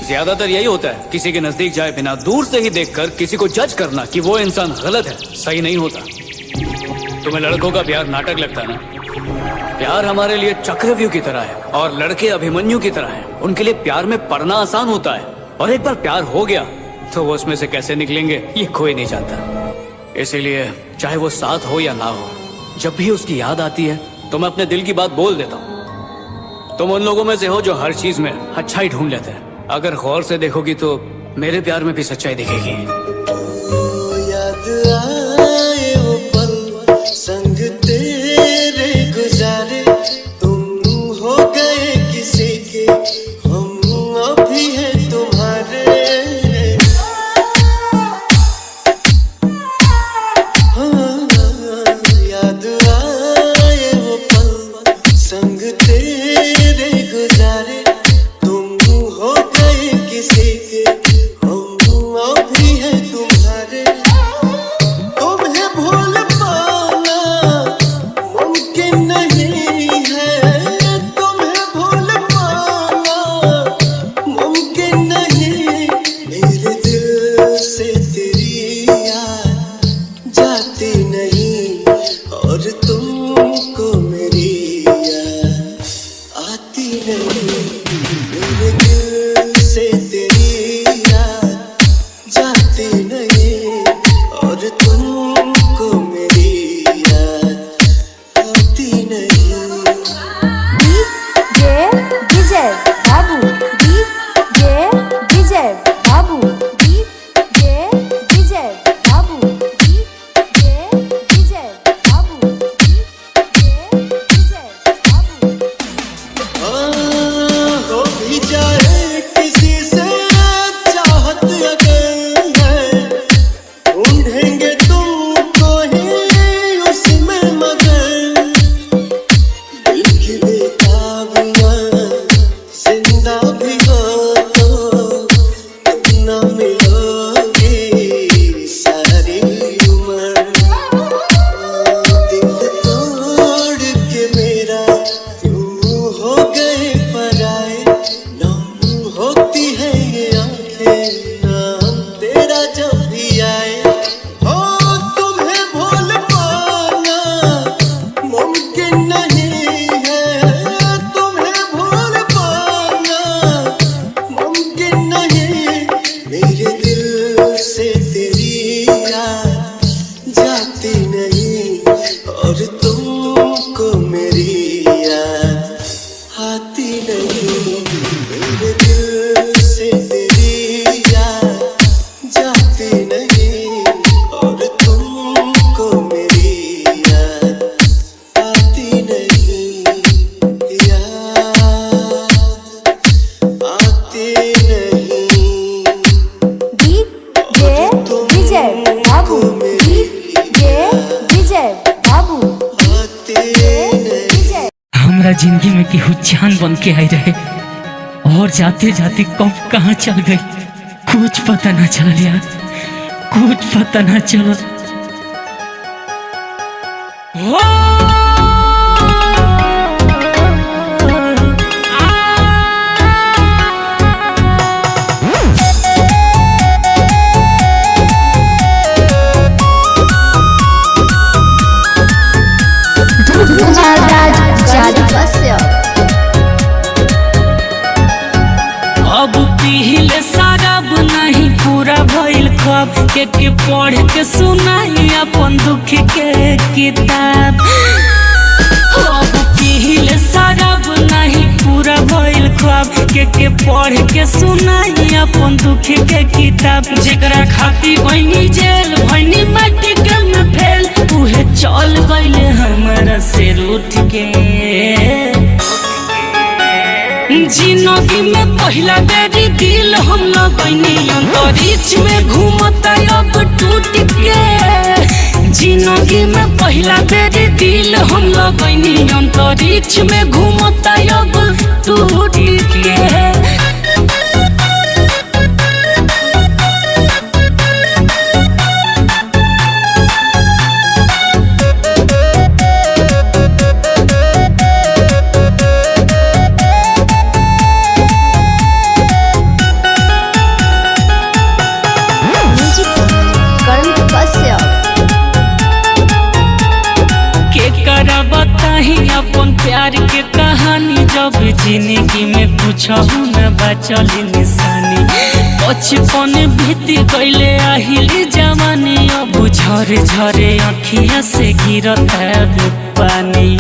ज्यादातर यही होता है, किसी के नजदीक जाए बिना दूर से ही देखकर किसी को जज करना कि वो इंसान गलत है, सही नहीं होता। तुम्हें लड़कों का प्यार नाटक लगता है ना? प्यार हमारे लिए चक्रव्यूह की तरह है और लड़के अभिमन्यु की तरह हैं। उनके लिए प्यार में पड़ना आसान होता है और एक बार प्यार हो गया तो वो उसमें से कैसे निकलेंगे ये कोई नहीं जानता। इसीलिए चाहे वो साथ हो या ना हो, जब भी उसकी याद आती है तो मैं अपने दिल की बात बोल देता हूँ। तुम उन लोगों में से हो जो हर चीज में अच्छाई ढूंढ लेते हैं। अगर गौर से देखोगी तो मेरे प्यार में भी सच्चाई दिखेगी। याद आए वो पल संग तेरे गुजारे, तुम हो गए किसी के, हम अभी हैं तुम्हारे। हाँ, याद आए वो पल संग तेरे गुजारे, किसी के, हम अभी हैं तुम्हारे। तुम्हें भूल पाना मुमकिन नहीं है, तुम्हें भूल पाना मुमकिन नहीं। मेरे दिल से तेरी याद जाती नहीं और तुमको मेरी याद आती नहीं। मेरे दिल से तेरी याद जाती नहीं और तुमको मेरी याद आती नहीं। DJ विजय बाबू, DJ विजय बाबू, DJ विजय बाबू, DJ विजय बाबू, DJ विजय बाबू। हो भी जाए किसी से चाहत अगर है, ढूंढेंगे तुमको ही उसमें मगर। दिल की बेताबियां जिंदा भी हो तो तुम न मिलोगी सारी उम्र। दिल तोड़ के मेरा क्यों हो गए पराए, नम होती है ये आंखें नाम तेरा जब भी आए। हो तुम्हें भूल पाना मुमकिन नहीं है, तुम्हें भूल पाना मुमकिन नहीं। मेरे दिल से तेरी याद जाती नहीं और तुमको मेरी याद आती नहीं। मेरे दिल से तेरी याद जाती नहीं और तुमको मेरी याद आती नहीं। याद आती नहीं। DJ विजय बाबू, DJ विजय बाबू, विजय। हमरा जिंदगी में केहू जान बन के आई रहे और जाते जाते कब कहाँ चल गई कुछ पता ना चल यार, कुछ पता ना चल। अब पीले शराब नहीं पूरा भइल ख्वाब, के पढ़ के सुनाई अपन दुख के किताब। अब पीले शराब नहीं पूरा भइल ख्वाब, के पढ़ के सुनाई अपन दुख के किताब। जेकरा खाती बनी जेल भनी माटी के में फेल, उहे चल गइले हमारा से रूठ के। जिंदगी में पहला बेरी दिल हम लगनी अंतरिक्ष में घूमता अब टूट के। जिंदगी में पहला बेरी दिल हम लगनी अंतरिक्ष में घूमता अब टूट के। जिंदगी में कुछ न बचल निशानी। बचपन बीत गईले आहिली जवानी, अब झरे झरे अखिया से गिरता पानी।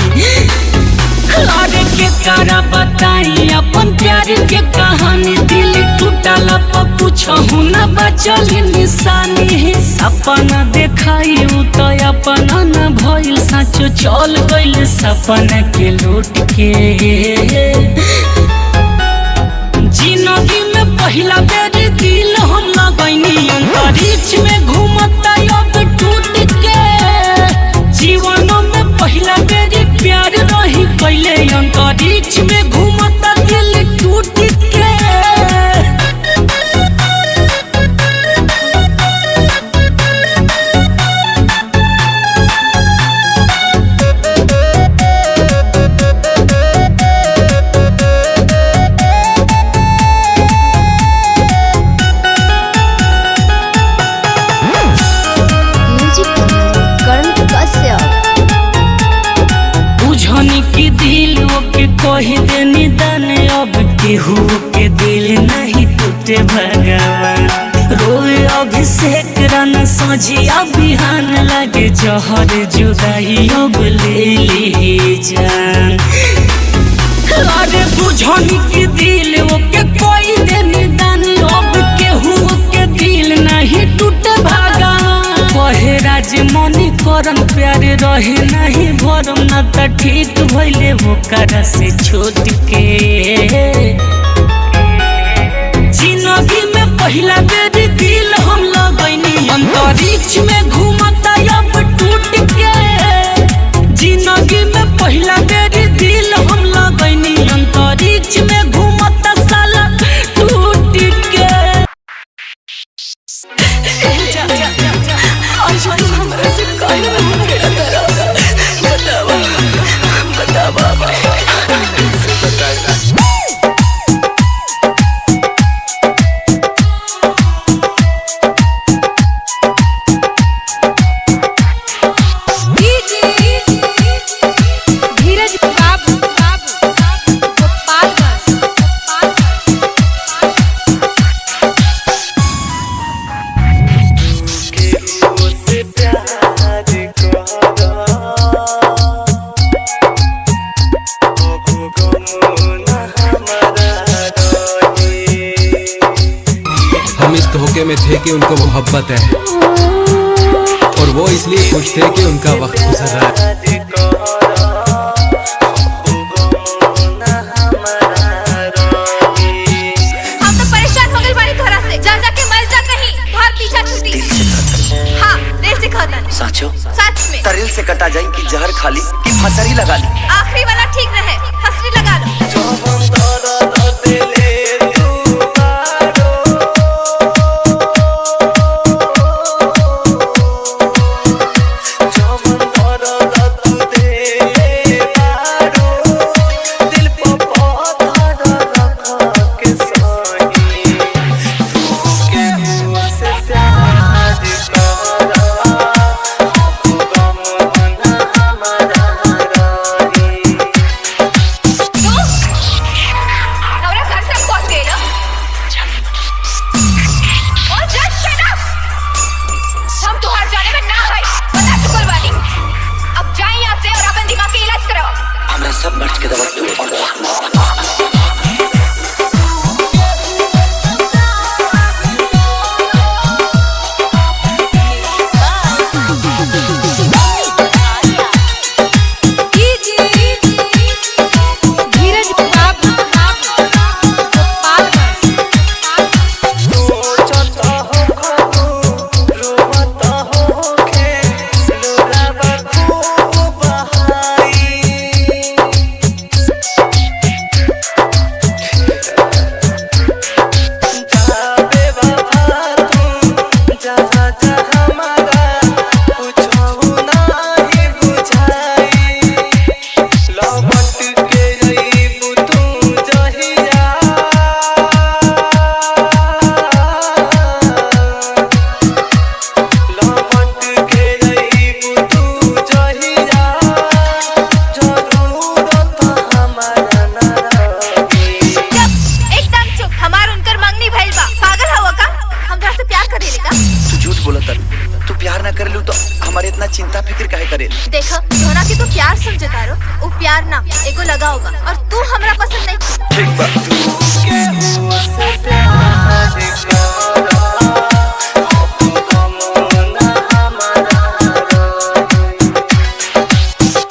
अरे के करा बताई अपन प्यार के कहानी, दिल टूटल पर कुछ न बचल निशानी। सपना देखाई तो अपना न भइल, सचो चल गइल सपना के लूट के। जिंदगी में पहला बेर दिल हम लगैनी, अंतरिक्ष में घूमता अब टूट के। जीवन में पहला बेर प्यार रही कैले, अंतरिक्ष में घूमता दिल टूट के। बुझनी की दिल के कही दे निदान, अब केहू के दिल नहीं टूटे भगवान। रोए अभिषेक रन सजिया बिहान, लगे जहर जुदाई अब ले ली जान। अरे बुझनी की दिल के कही दे निदान, अब केहू के दिल नहीं टूटे भगवान। कहे राज मनी करन प्यार रहे नहीं भरम, न त ठीक भइले ओकरा से छोट के। जिंदगी में पहला बेर दिल हम लगैनी, अंतरिक्ष में घूमता अब टूट के। जिंदगी में पहला बेर दिल हम लगैनी, अंतरिक्ष में घूमता साला टूट के। धोखे में थे कि उनको मोहब्बत है, और वो इसलिए खुश थे कि उनका वक्त गुजर रहा है। हम तो परेशान हो गए बारी थोड़ा से, जा जाके मर जा कहीं, बहुत पीछा छूटी। हाँ दिल से कहता नहीं, साचो सच में तरिल से कटा जाई कि जहर खाली कि फसरी लगा ली। आखिरी वाला ठीक रहे, हंसरी लगा लो। सब मर्ज के दवा भइल बा। पागल हवा का? हम तोरा से प्यार करेले का? तू झूठ बोलत है। तू प्यार ना करेलू तो हमारे इतना चिंता फिक्र काहे करे? देख तोरा के तो प्यार समझता रो, वो प्यार ना एगो लगाओ बा और तू हमरा पसंद नहीं। ठीक बा।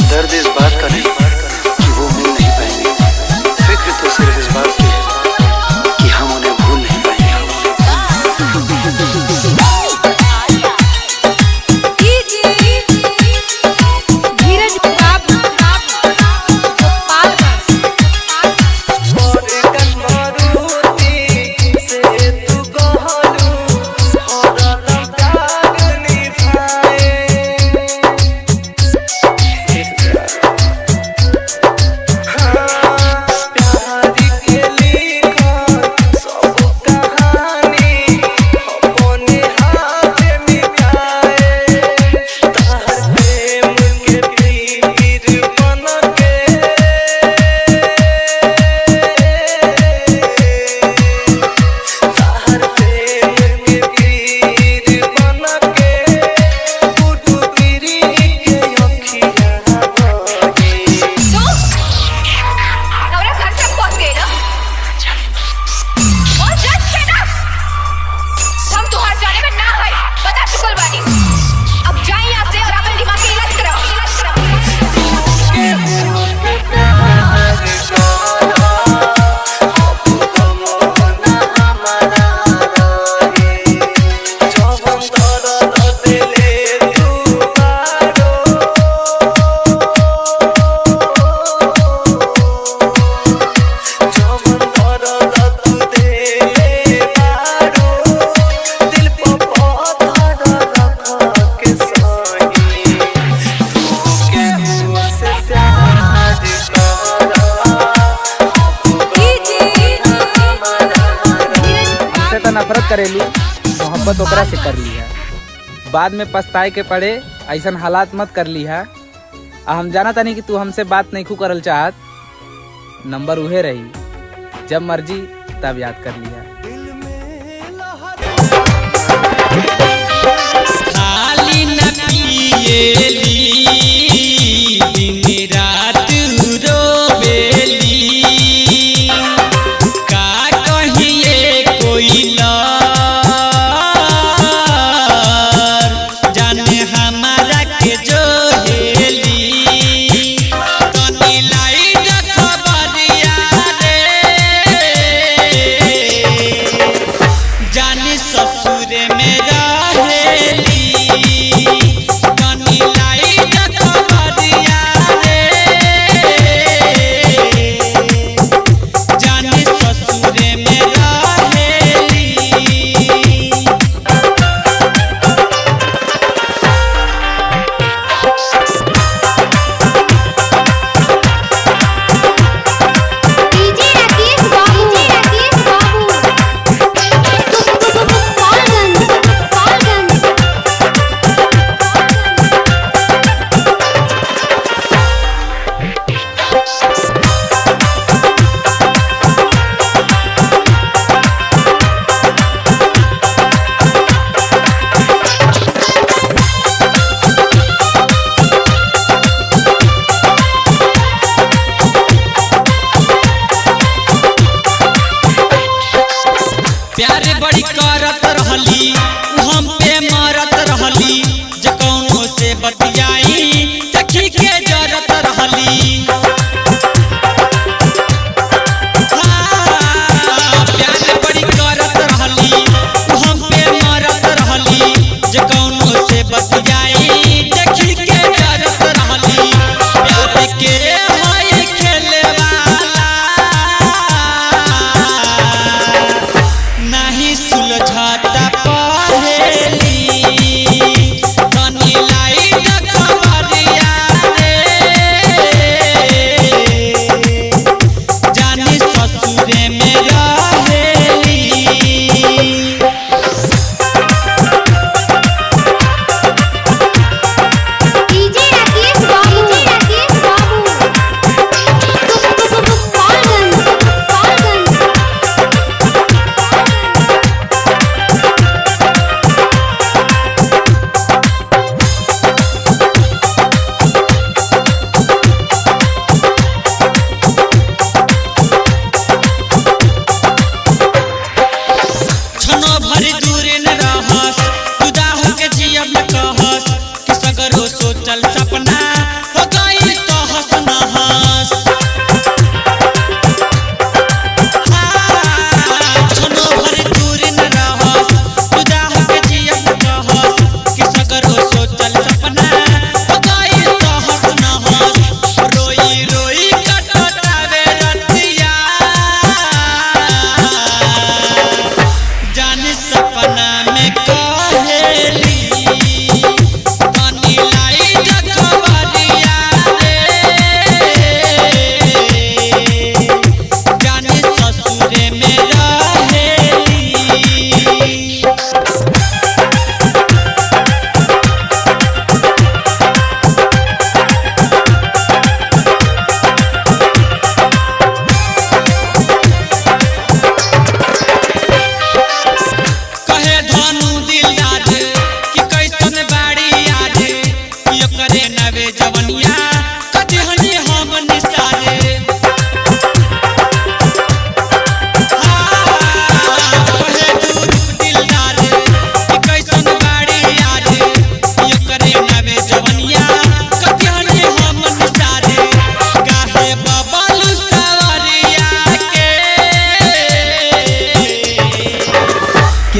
दर्द इस बात का नहीं कि वो भूल नहीं पाएंगे, फिक्र तो सिर्फ इस बात की है कि हम उन्हें भूल नहीं पाएंगे। धीरज बाबू नफरत करेलू, मोहब्बत ओकरा से कर ली है, बाद में पछताए के पड़े ऐसा हालात मत कर ली है। हम जाना तानी कि तू हमसे बात नहीं खू करल चाहत, नंबर उहे रही, जब मर्जी तब याद कर लिया। खाली न पिएली दिन रात रोवेली, का कहिए कोई जाने हमारा के जो हेली, तनी लाइट खबरिया रे, जाने ससुर में रहेली, तनी लाइट खबरिया रे, जाने ससुर में रहेली। डीजे राकेश बाबू कॉलगंज प्यारे बड़ी करत रहली, हम पे मरत रहली, जे कौनो से बतियाई तखी के जरत रहली। प्यारे बड़ी करत रहली, हम पे मरत रहली, जे कौनो से बतियाई तखी के जरत रहली। प्यार के होई खेले वाला नहीं सुलझाता पहे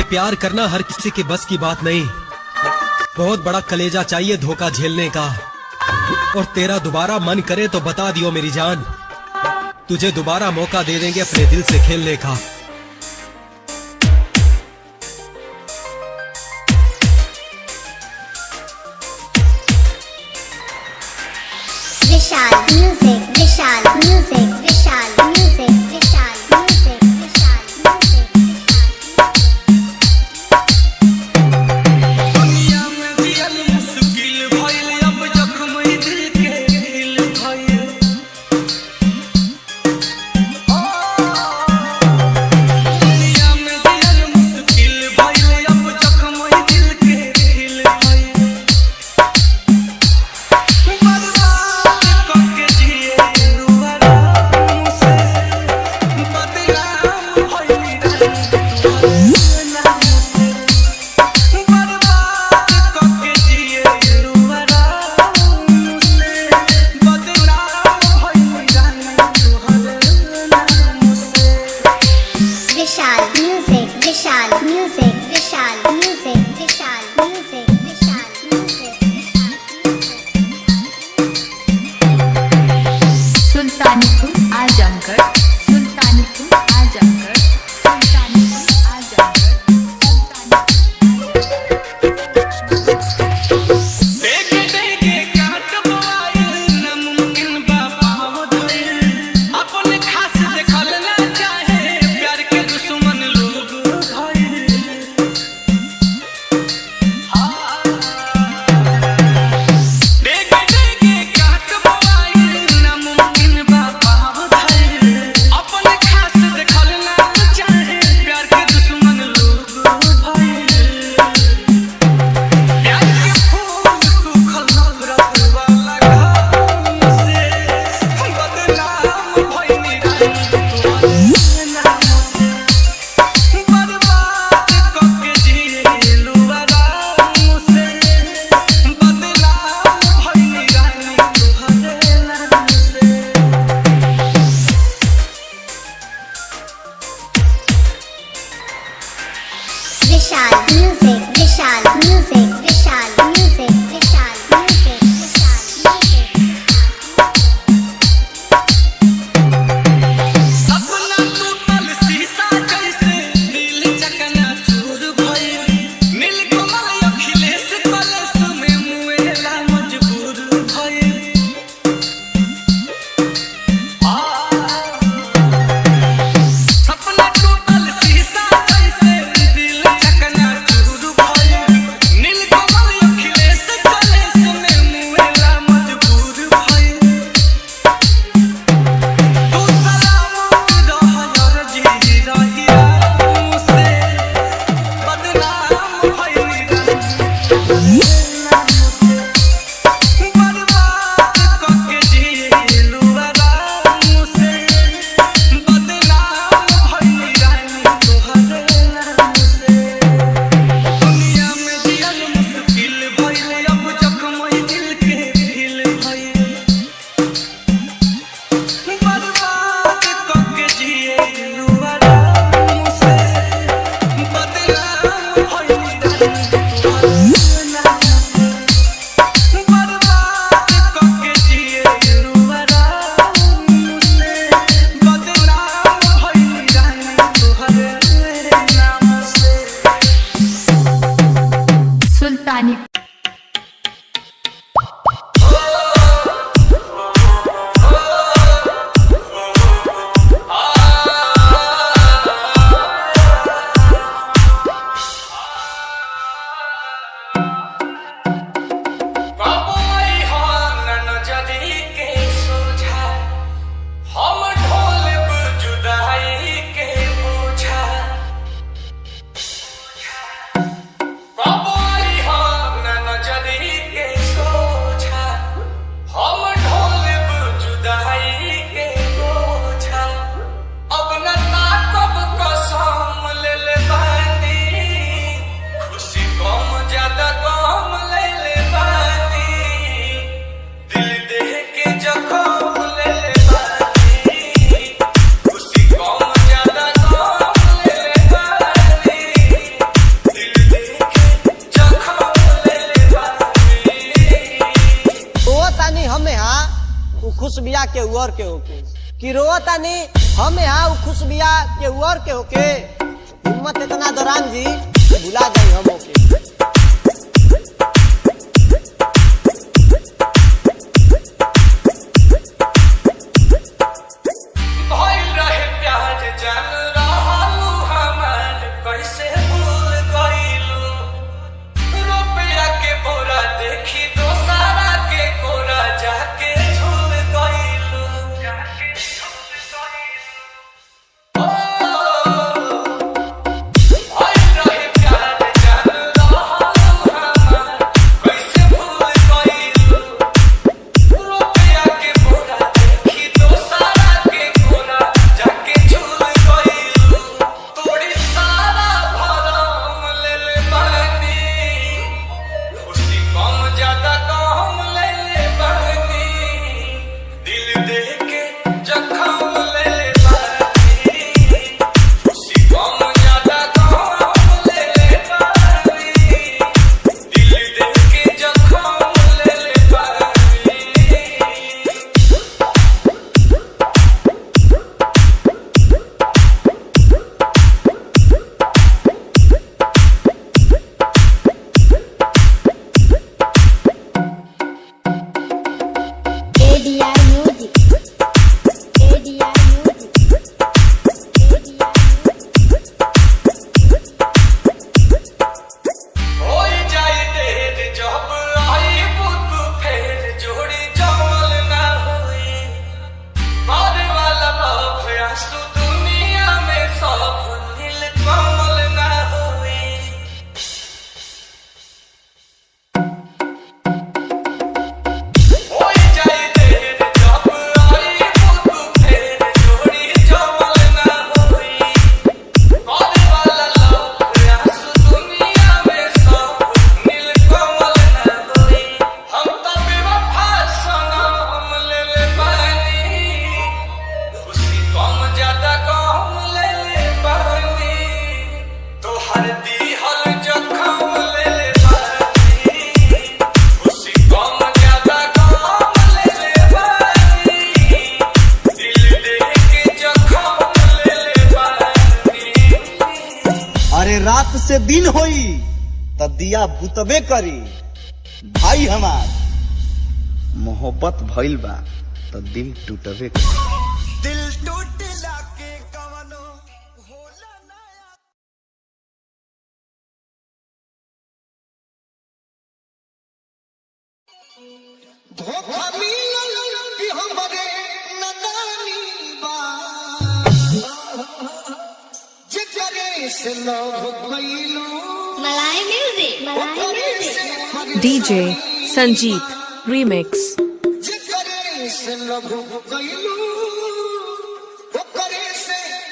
प्यार करना हर किसी के बस की बात नहीं, बहुत बड़ा कलेजा चाहिए धोखा झेलने का। और तेरा दोबारा मन करे तो बता दियो मेरी जान, तुझे दोबारा मौका दे देंगे अपने दिल से खेलने का। Vishal music, Vishal music, Vishal music, Vishal music, Vishal music. दुनिया में जियल मुश्किल भइल, अब जख्म दिल के दिल भइल। दुनिया में जियल मुश्किल भइल, अब जख्म दिल के दिल भइल। बर्बाद करके जिए रुआरा मुझसे, बदनाम भइल नाम से। बर्बाद करके जिए रुआरा मुझसे, बदनाम भइल तुहरे नाम से। Vishal music, Vishal music, Vishal music, Vishal music, Vishal music. Sultanpur Azamgarh, Sultanpur Azamgarh, Sultanpur Azamgarh, देखे देखे काट बोआइल, नामुमकिन बा पाव धइल। अपने खास देखल ना चाहे, प्यार के दुश्मन लोग भइल। देखे देखे काट बोआइल, नामुमकिन बा पाव धइल। अपने खास देखल ना चाहे, प्यार के दुश्मन लोग भइल। प्यार के फूल सूखल नफरत वाला घाम से, बदनाम भइल तुहरे नाम से। बर्बाद करके जिए रुआरा मुझसे, बदनाम भइल तुहरे नाम से। Vishal music, Vishal music, Vishal music, Vishal music, Vishal music. सपना टूटल शीशा जैसे, दिल चकनाचूर भइल। नीलकमल अखिलेश कलेश में मुएला मजबूर भइल। सपना टूटल शीशा जैसे, दिल चकनाचूर भइल। नीलकमल अखिलेश कलेश में मुएला मजबूर भइल। तू सलामत रह और जी रहिया मुझसे, बदनाम भइल नाम से। बर्बाद करके जिए रुआरा मुझसे, बदनाम भइल तुहरे नाम से। दुनिया में जियल मुश्किल भइल, अब जख्म दिल के दिल भइल। बर्बाद करके जिए रुआरा मुझसे, बदनाम भइल तुहरे नाम से। बर्बाद करके जिए रुआरा मुझसे, बदनाम भइल तुहरे नाम से। सुल्तानी कबोई हो नजरी के सोझा, हम ढोलब जुदाई के बोझा। कबोई हो के और के होके कि रोता नहीं हम यहाँ खुश बिया के और के होके हिम्मत इतना दौरान जी भुला गई हम होके रात से दिन होई तब दिया बुतबे करी भाई हमार मोहब्बत भइल बा तो दिल टूटबे करी दिल टूटला के कवनो होला नया धोखा मिलल कि हमरे नदानी बा मलाई म्यूजिक DJ Sanjeet Remix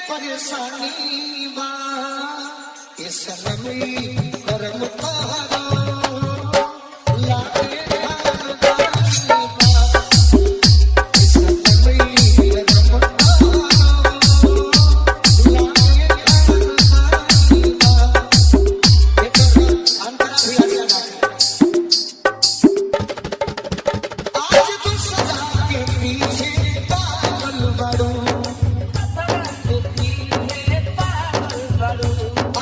परेशानी बा इस समय करम तारो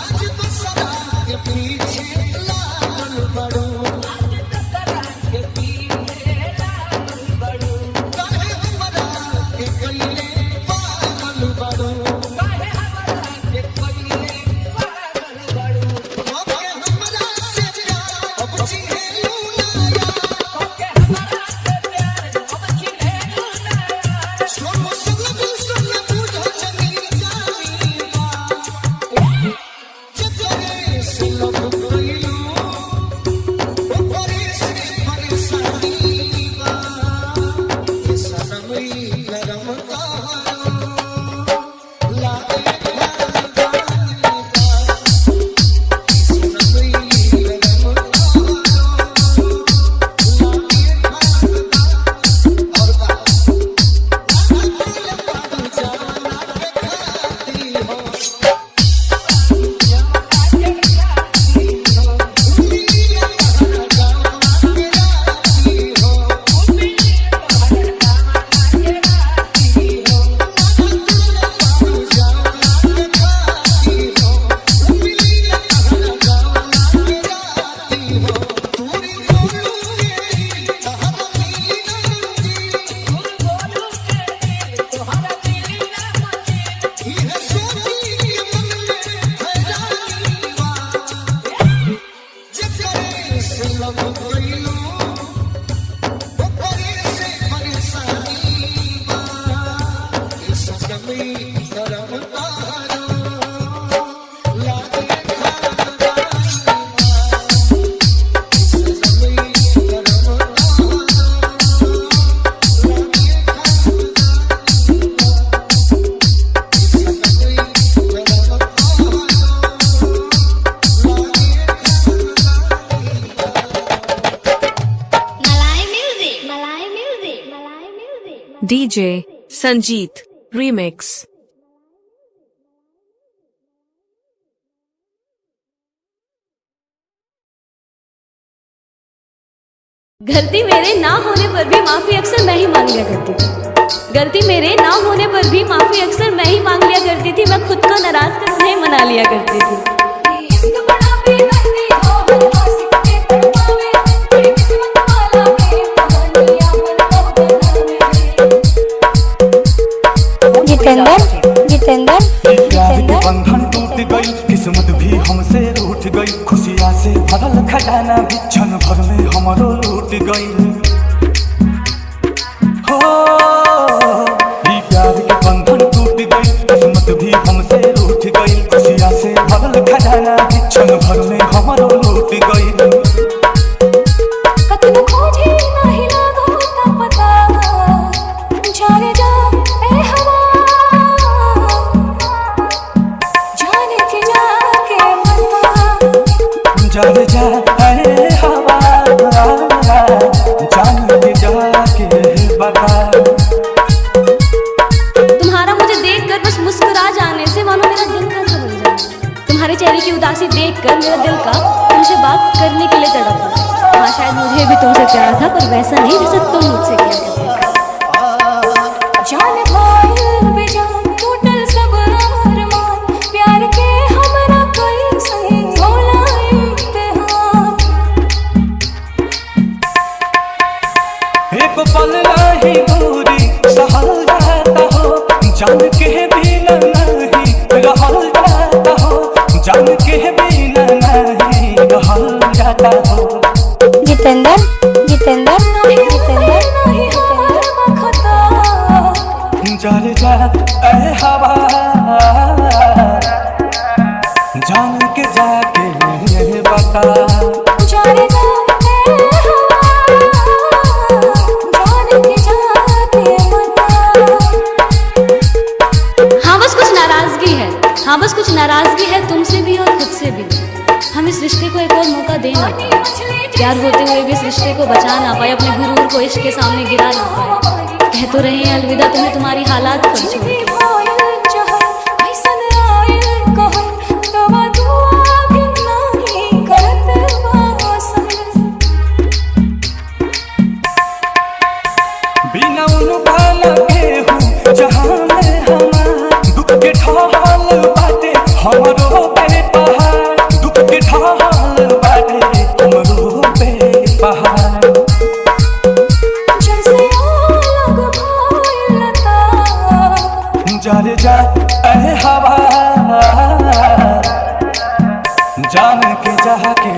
आज तो सदा के पीछे DJ Sanjeet Remix. गलती मेरे ना होने पर भी माफी अक्सर मैं ही मांग लिया करती थी। गलती मेरे ना होने पर भी माफी अक्सर मैं ही मांग लिया करती थी। मैं खुद को नाराज कर उन्हें मना लिया करती थी। जितेंद्र प्यार के बंधन टूट गई, किस्मत भी हमसे रूठ गई, खुशियाँ से भरल खजाना भी क्षण भर में हमरो लूट गई। हो प्यार के बंधन टूट गई, किस्मत भी हमसे रूठ गई, खुशियाँ से भरल खजाना भी क्षण भर में हमरो लूट गई। जाने जा अरे हवा जान के जाके बता। तुम्हारा मुझे देखकर बस मुस्कुरा जाने से मानो मेरा दिल का बन जाए। तुम्हारे चेहरे की उदासी देखकर मेरा दिल का तुमसे बात करने के लिए तड़प रहा। हाँ शायद मुझे भी तुमसे प्यार था, पर वैसा नहीं जैसा तुम मुझसे किया करते थे। पल नहीं दूरी सहल जाता हो, जान के बिना नहीं रहल जाता हो, जान के बिना नहीं रहल जाता हो। जितेंद्र जितेंद्र जाने जा ऐ हवा जान के जाके बता। जाने जा हाँ बस कुछ नाराजगी है तुमसे भी और खुद से भी। हम इस रिश्ते को एक और मौका दे ना पाए, प्यार होते हुए भी इस रिश्ते को बचा ना पाए, अपने गुरूर को इश्क के सामने गिरा ना पाए। कह तो रहे हैं अलविदा तुम्हें तुम्हारी हालात पर छोड़ के। बिना उनका लगे हूँ जहाँ में हमार दुख के ढाल बाटे हमरो पे पहाड़, दुख के ढाल बाटे हमरो पे पहाड़। जाने जा ऐ हवा जान के जाके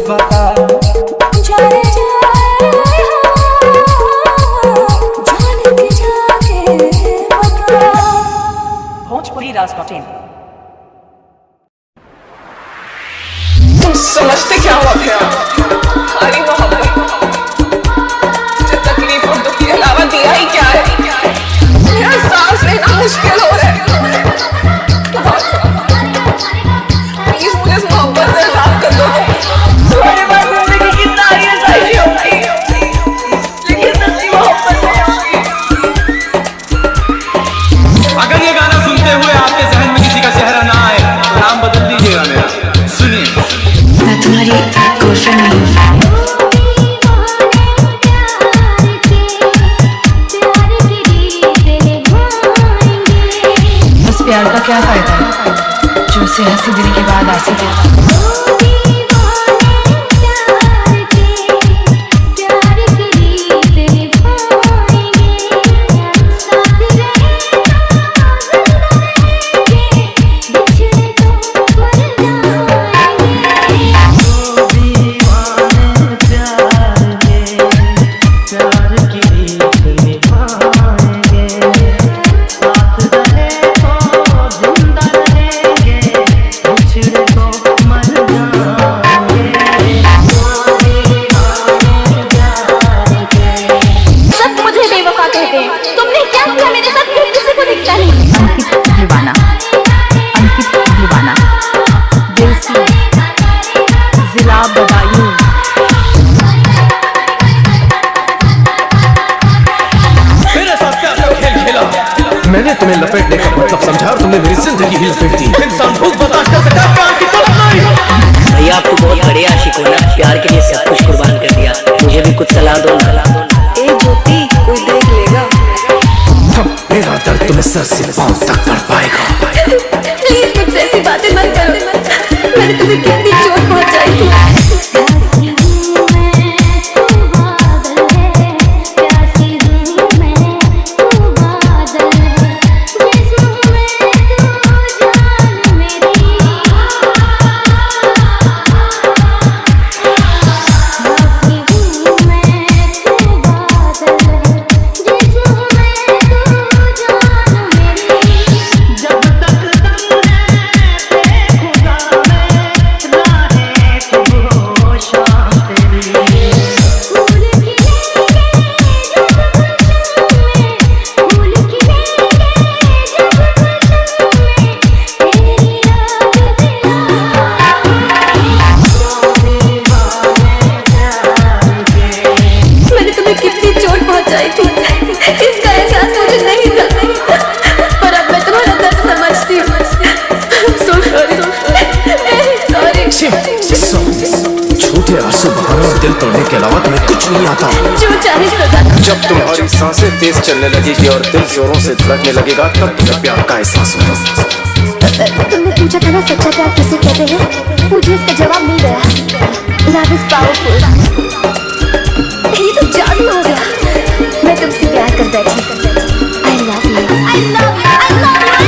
बता। जाने जा समझते क्या हुआ फिर हमारी मोहब्बत जो तकलीफ और दुख के अलावा दिया ही क्या है। मेरा सांस लेना मुश्किल हो रहा है। प्लीज मुझे इस मोहब्बत से आजाद कर दो। तुम्हारे पास जिंदगी की तारीफ सही होगी, लेकिन सच्ची मोहब्बत नहीं होगी। अगर ये गाना सुनते हुए आपके जहन में किसी का चेहरा ना आए तो नाम बदल दीजिएगा मेरा। सुनिए, मैं तुम्हारी गर्लफ्रेंड नहीं हूँ। बस प्यार का क्या फायदा है जो उसे हंसी देने के बाद आंसू देता। तुम्हें लपेटने का मतलब समझा और तुमने मेरी जिंदगी ही लपेट दी। इंसान भूख बर्दाश्त कर सकता है, प्यार की तलब नहीं। भैया आप तो बहुत बड़े आशिक हो ना, प्यार के लिए सब कुछ कुर्बान कर दिया, मुझे भी कुछ सलाह दो ना। ए ज्योति, कोई देख लेगा। मेरा दर्द तुम्हें सर से पांव तक पड़ पाएगा। प्लीज मुझसे ऐसी बातें मत करो, मैंने तुम्हें कितनी चोट पहुंचाई थी। इसका एहसास मुझे नहीं था, पर अब मैं तुम्हारा दर्द समझती हूँ। झूठे आंसू बहाना और दिल तोड़ने के अलावा तुम्हें कुछ नहीं आता। जो चाहे सजा। जब तुम्हारी सांसें तेज चलने लगेगी और दिल जोरों से धड़कने लगेगा, तब तुम्हें प्यार का एहसास होगा। तुमने पूछा था ना सच्चा प्यार किसे कहते हैं, मुझे इसका जवाब मिल गया। Love is powerful. ये तो जादू हो गया। मैं तुमसे प्यार कर बैठी। I love you. I love you. I love you.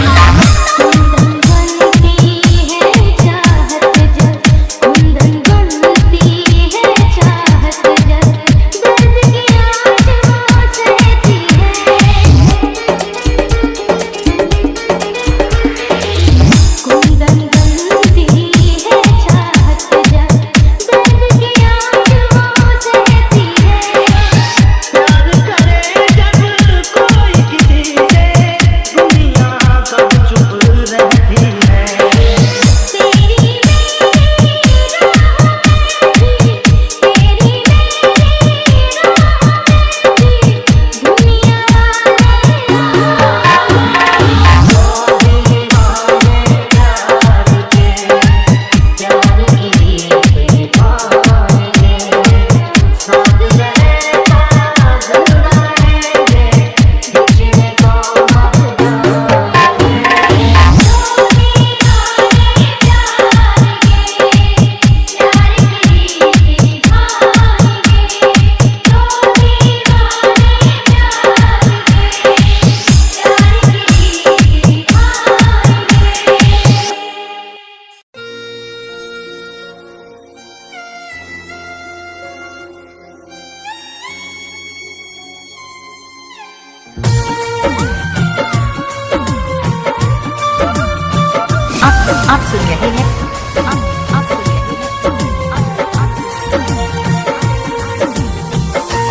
आप सुन रहे हैं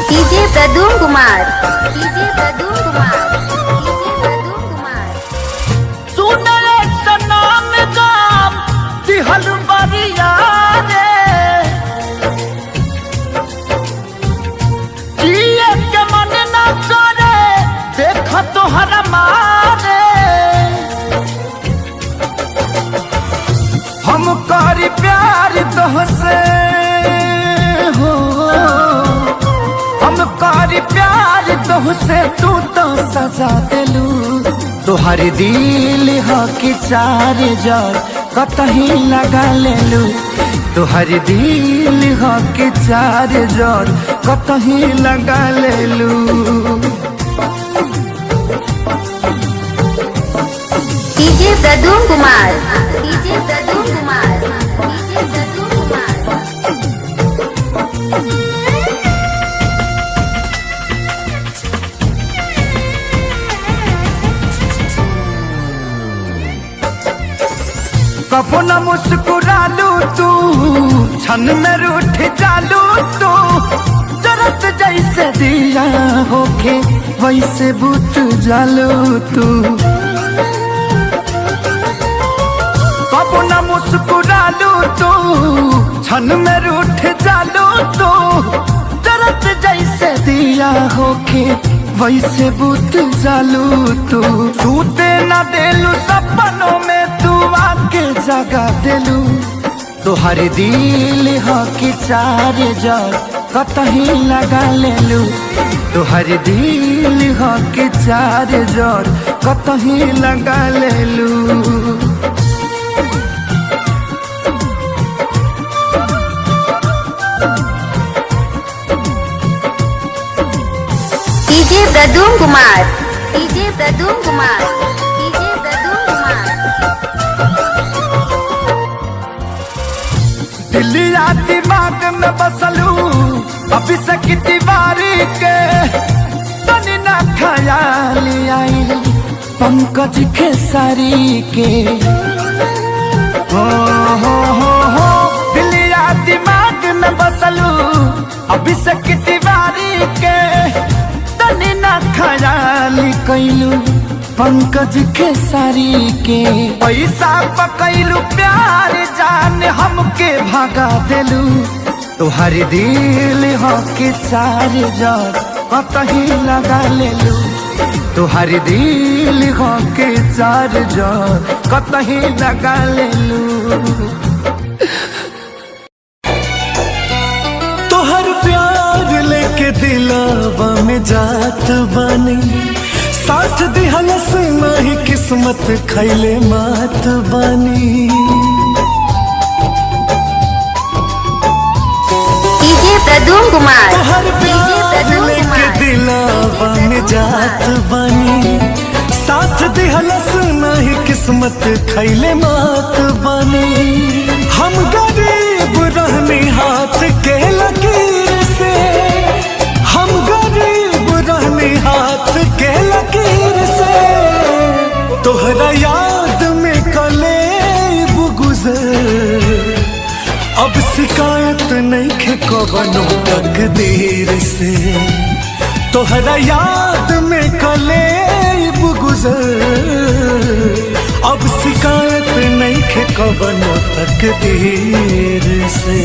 डीजे प्रदूम कुमार। सुनले सनाम गाम दिहल बरिया रे, जिए के मन न करे देख तोहरा मारे। हम करी प्यार तोहसे हो, हम करी प्यार तोहसे, तू तो सजा देलू। तोहर दिल हो कि चार जार कतही लगा लेलू। तोहर दिल हो कि चार जार कतही लगा लेलू। डीजे प्रदूम कुमार। कबो न मुस्कुरालू तू, क्षण में रूठ जालू तू। जरत जैसे दिया होके वैसे बुझ जालू तू। कबो न मुस्कुरालू तू, क्षण में रूठ जालू तू। जरत जैसे दिया होके वैसे बुत जालू तू सूते न देलू सपनों में तू आके जगा देलू तोहर दिल ह कि चार जग कतही लगा लेलू तोहर दिल ह कि चार जग कतही लगा लेलू DJ Pradum Kumar DJ Pradum Kumar DJ Pradum Kumar दिलिया दिमाग में बसलू अभी से कितनी बारी के तनी ना ख्याल आई पंकज खेसारी के हो दिलिया दिमाग में बसलू अभी से कितनी बारी के तनी ना ख्याल कैलू पंकज खेसारी के पैसा पकैलू प्यार जान हमके भगा देलू तोहर दिल हो के चार जग कतही लगा लेलू तोहर दिल हो के चार जग कतही लगा लेलू तोहर प्यार लेके दिलावा में जात बानी साथ दिहलस नहीं किस्मत खैले मात बानी डीजे प्रदूम कुमार तोहर प्यार लेके दिलावा में जात बानी साथ दिहलस नहीं किस्मत खैले मात बानी हम गरीब रहनी हाथ के लकीर से हम गरीब रहनी हाथ के लकीर से तोहरा याद में कलेब गुजर अब शिकायत नहीं खे कवनो तकदीर से तोहरा याद में कलेब गुजर अब शिकायत नहीं खे कवनो तकदीर से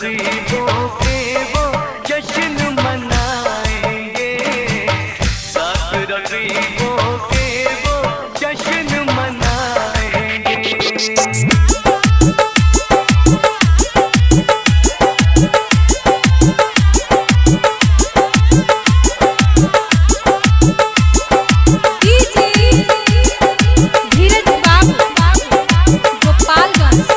रकीबों के वो जश्न मनाएंगे, साथ रकीबों के वो जश्न मनाएंगे। धीरज बाबू गोपालगंज।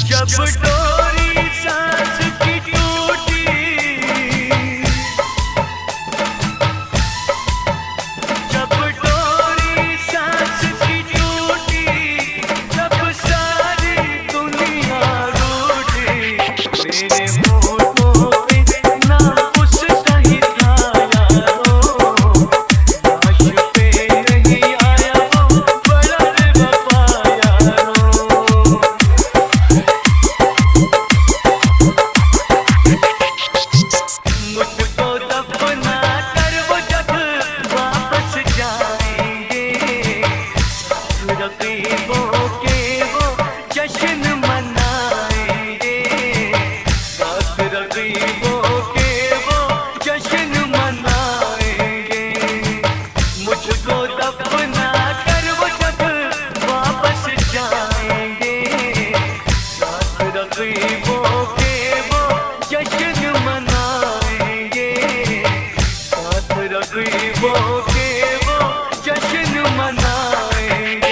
जब डोरी सांस की टूटी, जब डोरी सांस की टूटी, जब सारी दुनिया रूठी, मेरे होठों पे ना उसका ही था यारो, लाश पे नहीं आया वो बड़ा बेवफा यारो। मुझको दफना कर वो जब वापस जाएंगे, रकीबों के वो जश्न मनाएंगे, साथ रकीबों के वो जश्न मनाएंगे। मुझको दफना कर वो जब वापस जाएंगे, साथ रकीबों के वो जश्न मनाएंगे, साथ रकीबों के वो जश्न मनाएंगे।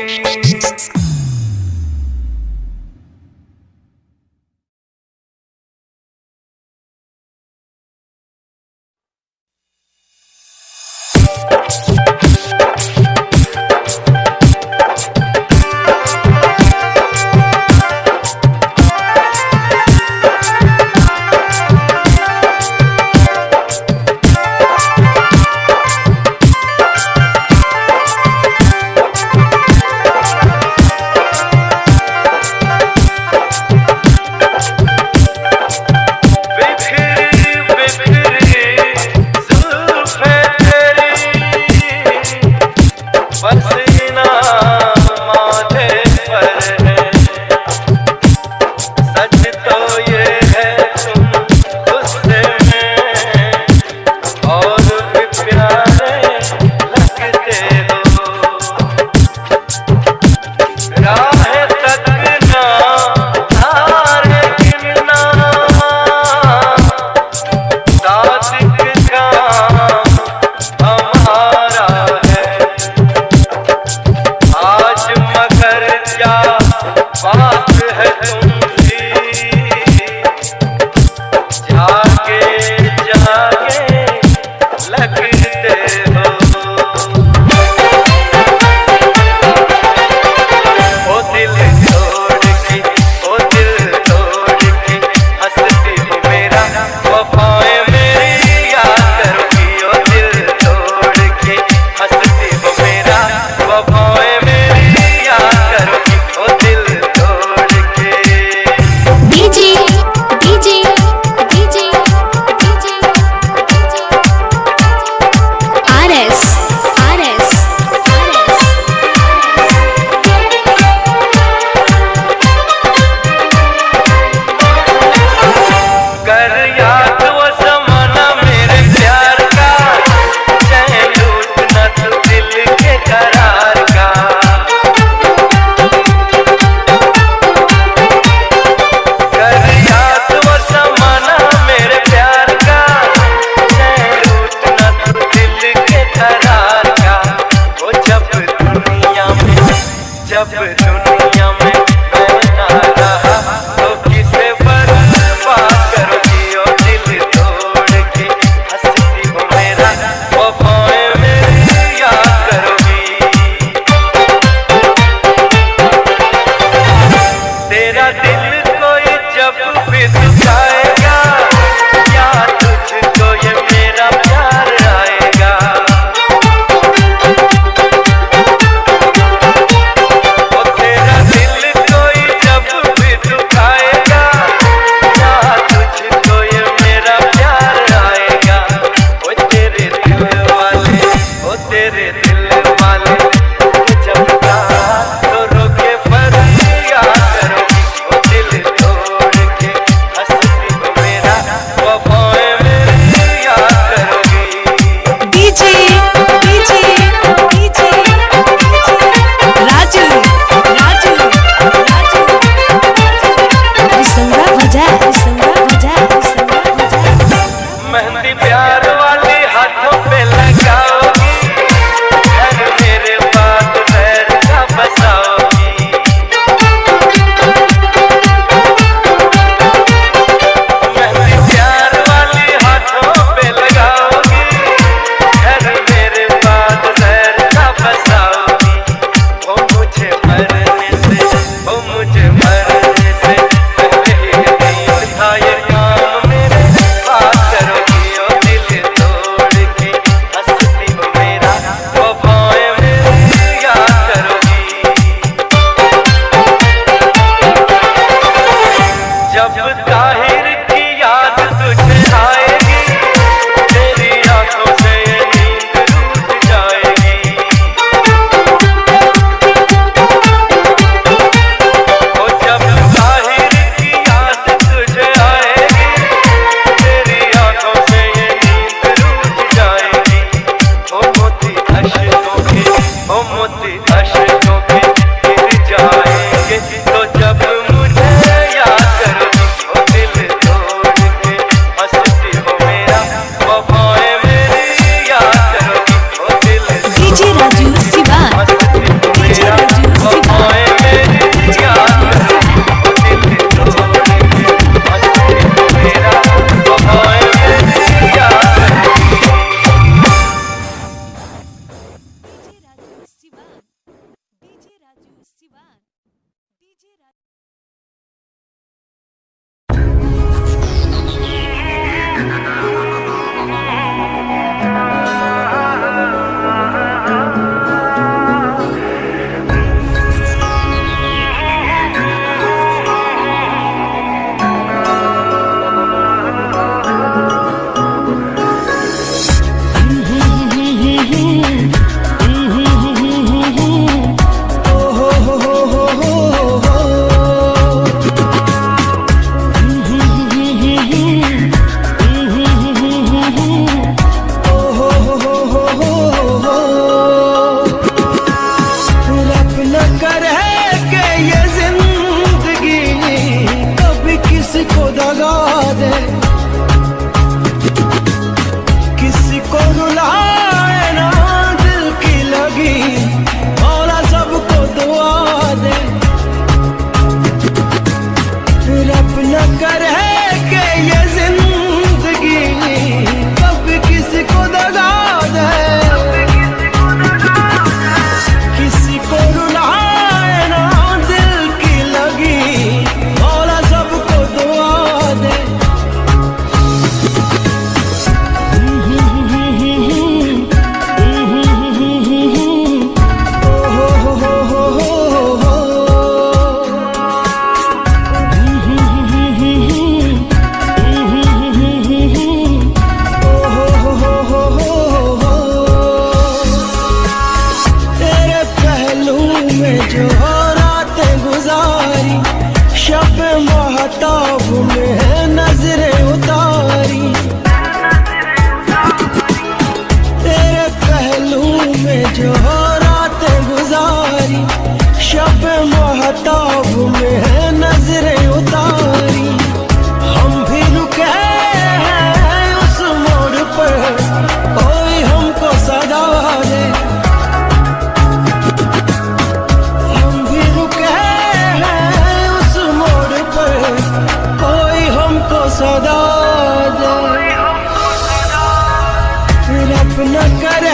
न करे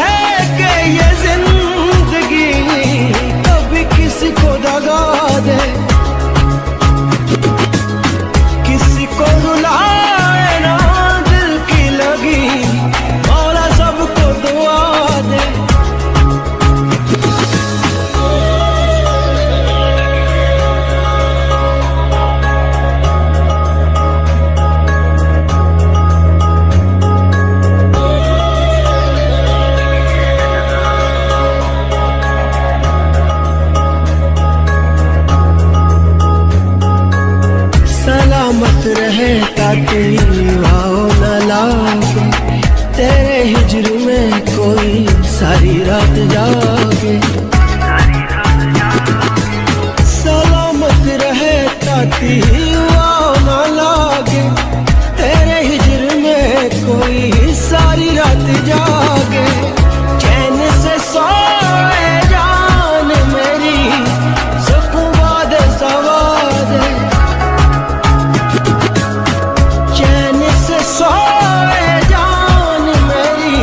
कि ये जिंदगी कभी किसी को दगा दे, किसी को रुलाए ना दिल की लगी, मौला सबको दुआ दे। सलामत रहे ताकि वाओ न लागे, तेरे हिजर में कोई सारी रात जागे। सलामत रहे ताकि वाओ न लागे, तेरे हिजर में कोई सारी रात जागे। चैन से सोए जान मेरी, सुकून वादे सवादे, सोए जान मेरी,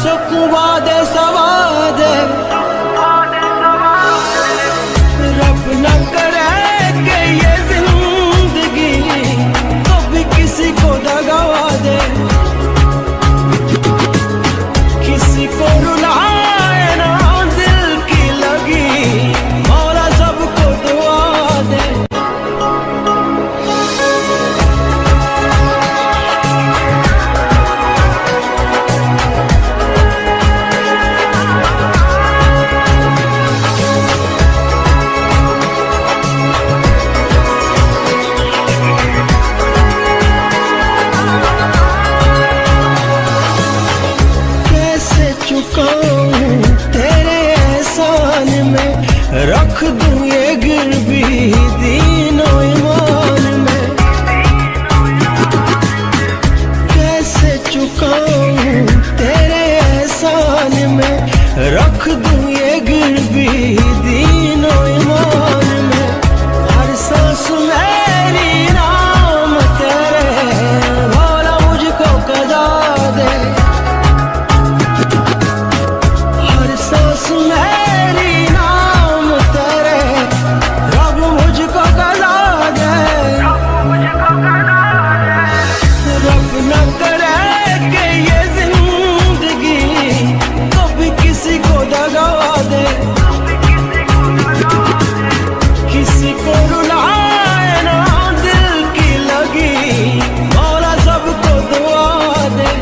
सुकून वादे सवादे। रब न करे कि ये जिंदगी कभी किसी को दगा दे, किसी को रुलाए ना दिल की लगी, मौला सबको दुआ दे। तेरे एहसान में रख दूं ये गिरवी दीनो ईमान में, कैसे चुकाऊं तेरे एहसान में रख दूं ये गिरवी दीनो ईमान में। हर सांस मेरी नाम तेरे, भोला मुझको कदा दे। सांस मेरी नाम तेरे, रब मुझको गला दे। रब न करे कि ये जिंदगी कभी किसी को दगा दे, किसी को रुलाए ना दिल की लगी, मौला सबको दुआ दे।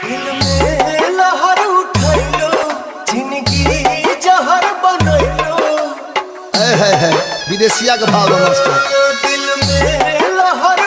दिल में लहर उठैलो, जिंदगी जहर बनैलो। विदेशिया के भाव मास्टर। दिल में लहर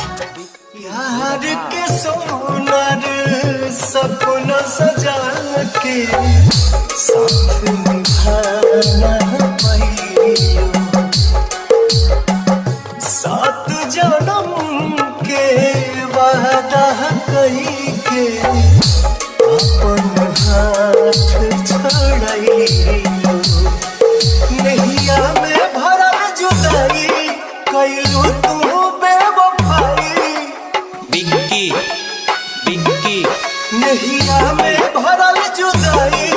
प्यार के सोनर सपना सजा के साथ निभाना पहियो 7 जन्म के वादा कई के अपन हाथ छोड़ाइयो नैया में भरल जुदाई कैलू तू नैया में भरल जुदाई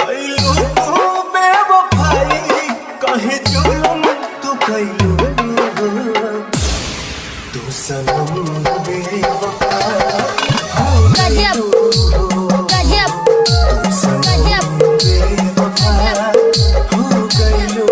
कैलू तू बेवफाई कहे जुल्म तू कैलू तू सनम बेवफा गजब गजब गजब बेवफा हो गइलू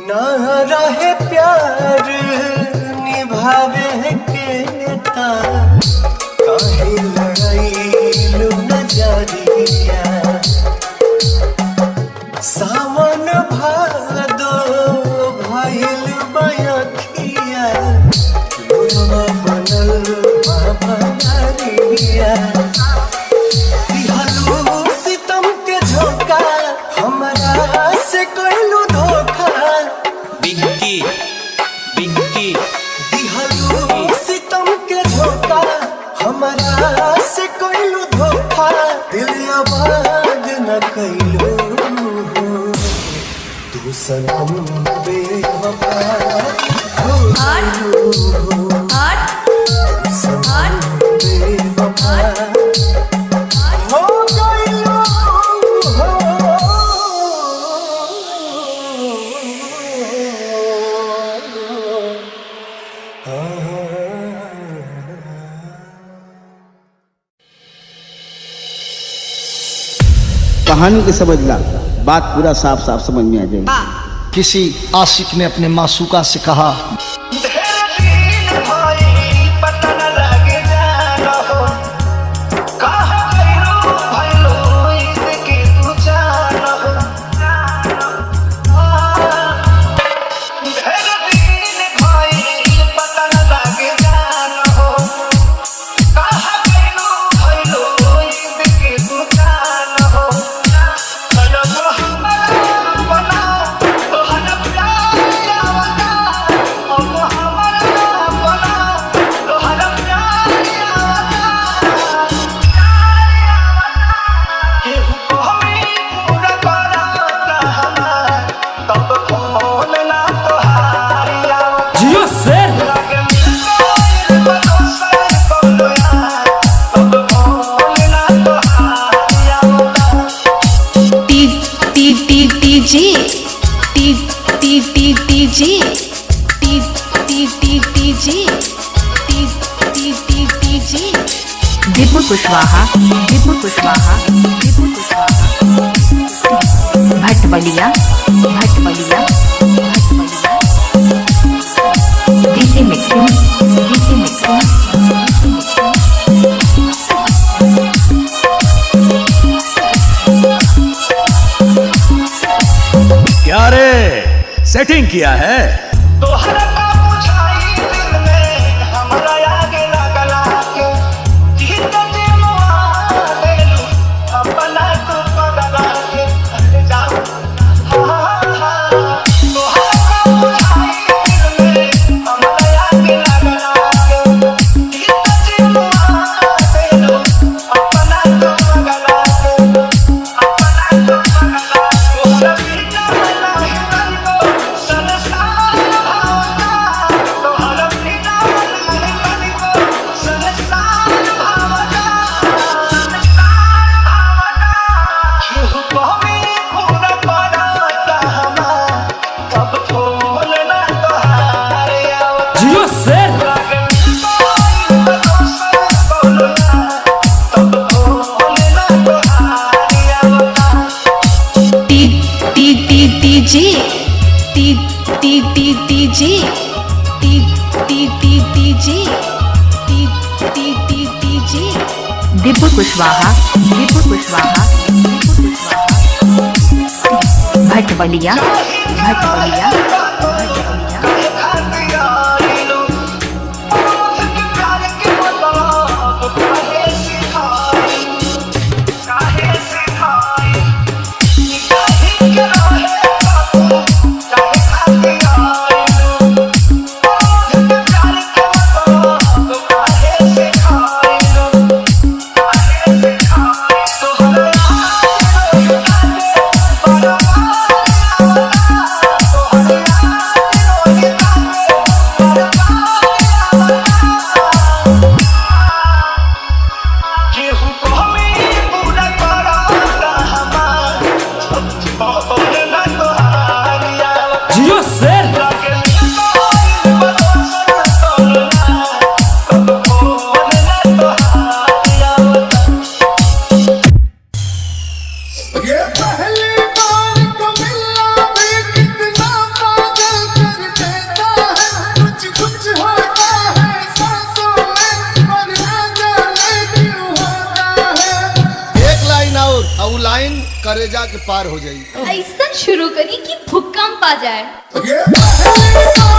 ना रहे प्यार निभावे के ता काहे लड़ाई नजरिया सावन भादो भइल बयखिया बनल बाबा दिहलो सितम के झोंका हमरा से कैलू धोखा दिहलो सितम के झोंका हमरा से कैलू धोखा दिल आबाद न कैलू तू सनम बेवफा हो गइलू कहानी के समझना बात पूरा साफ साफ समझ में आ जाएगी। किसी आशिक ने अपने मासूका से कहा दीपू कुशवाहा भट्ट बलिया डीजे मिक्सिंग क्या रे सेटिंग किया है? दीपू कुशवाहा भटवलिया करेजा के पार हो जाई। ऐसा शुरू करी कि भूकंप आ जाए। Yeah.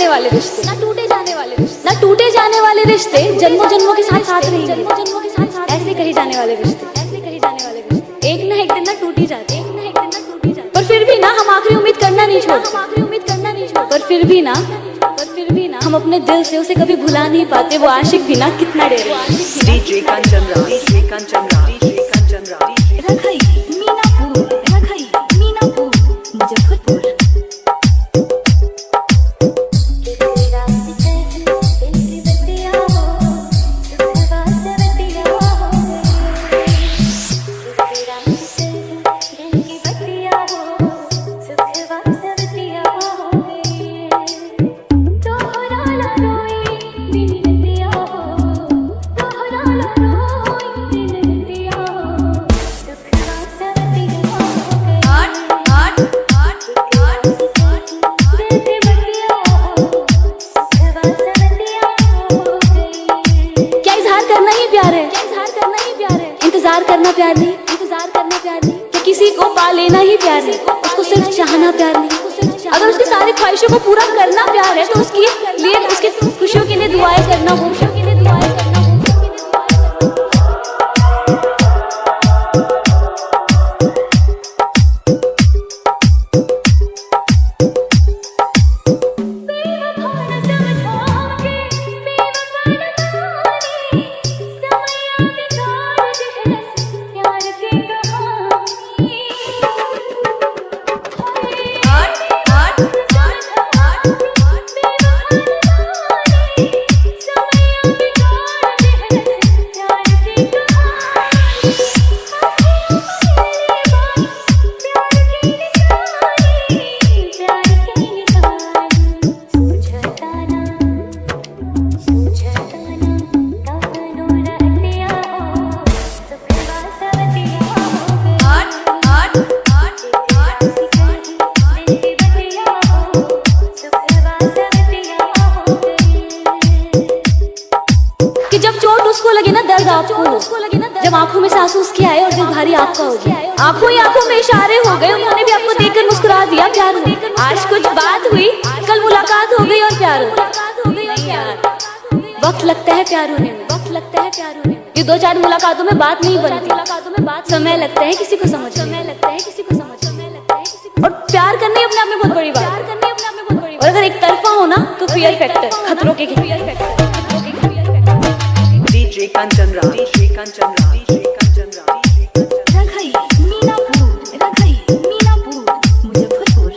जाने वाले रिश्ते, ना टूटे जाने वाले रिश्ते, ना टूटे जाने वाले रिश्ते जन्मों जन्मों के साथ साथ रहेंगे, जन्मों जन्मों के साथ साथ ऐसे कहे जाने वाले रिश्ते, ऐसे कहे जाने वाले रिश्ते एक ना एक दिन ना टूट ही जाते, एक ना एक दिन ना टूट ही जाते। पर फिर भी ना हम आखिरी उम्मीद करना नहीं छोड़ते, हम आखिरी उम्मीद करना नहीं छोड़ते। पर फिर भी ना हम अपने दिल से उसे कभी भुला नहीं पाते, वो आशिक भी ना कितना डेरे। DJ Kanchan Raj, DJ Kanchan Raj, DJ Kanchan Raj. रखई Minapur, रखई Minapur, Muzaffarpur. इंतजार करना प्यार नहीं, इंतजार करना प्यार नहीं, कि किसी को पा लेना ही प्यार नहीं, उसको सिर्फ चाहना प्यार नहीं। अगर उसकी सारी ख्वाहिशों को पूरा करना प्यार है तो उसके लिए उसकी खुशियों के लिए दुआएं करना, खुशियों के लिए दुआएं करना। जब आंखों में आंसू उसके आए और दिल भारी आपका हो गया, आंखों ही आंखों में इशारे हो गए, उन्होंने भी आपको देखकर मुस्कुरा दिया। प्यार हो आज कुछ बात हुई, कल मुलाकात हो गई और प्यार हो गई। वक्त लगता है प्यार होने में, वक्त लगता है प्यार होने में। ये दो चार मुलाकातों में बात नहीं बनती, मुलाकातों में बात समय लगता है किसी को समझ, समय लगता है किसी को समझ, समय लगता है किसी को। और प्यार करने अपने आप में बहुत बड़ी बात, प्यार करने अपने आप में बहुत बड़ी। और अगर एक तरफा हो ना तो फियर फैक्टर, खतरों के fear factor. DJ Kanchan Raj, DJ Kanchan Raj, DJ Kanchan Raj. रखई Minapur, रखई Minapur, Muzaffarpur.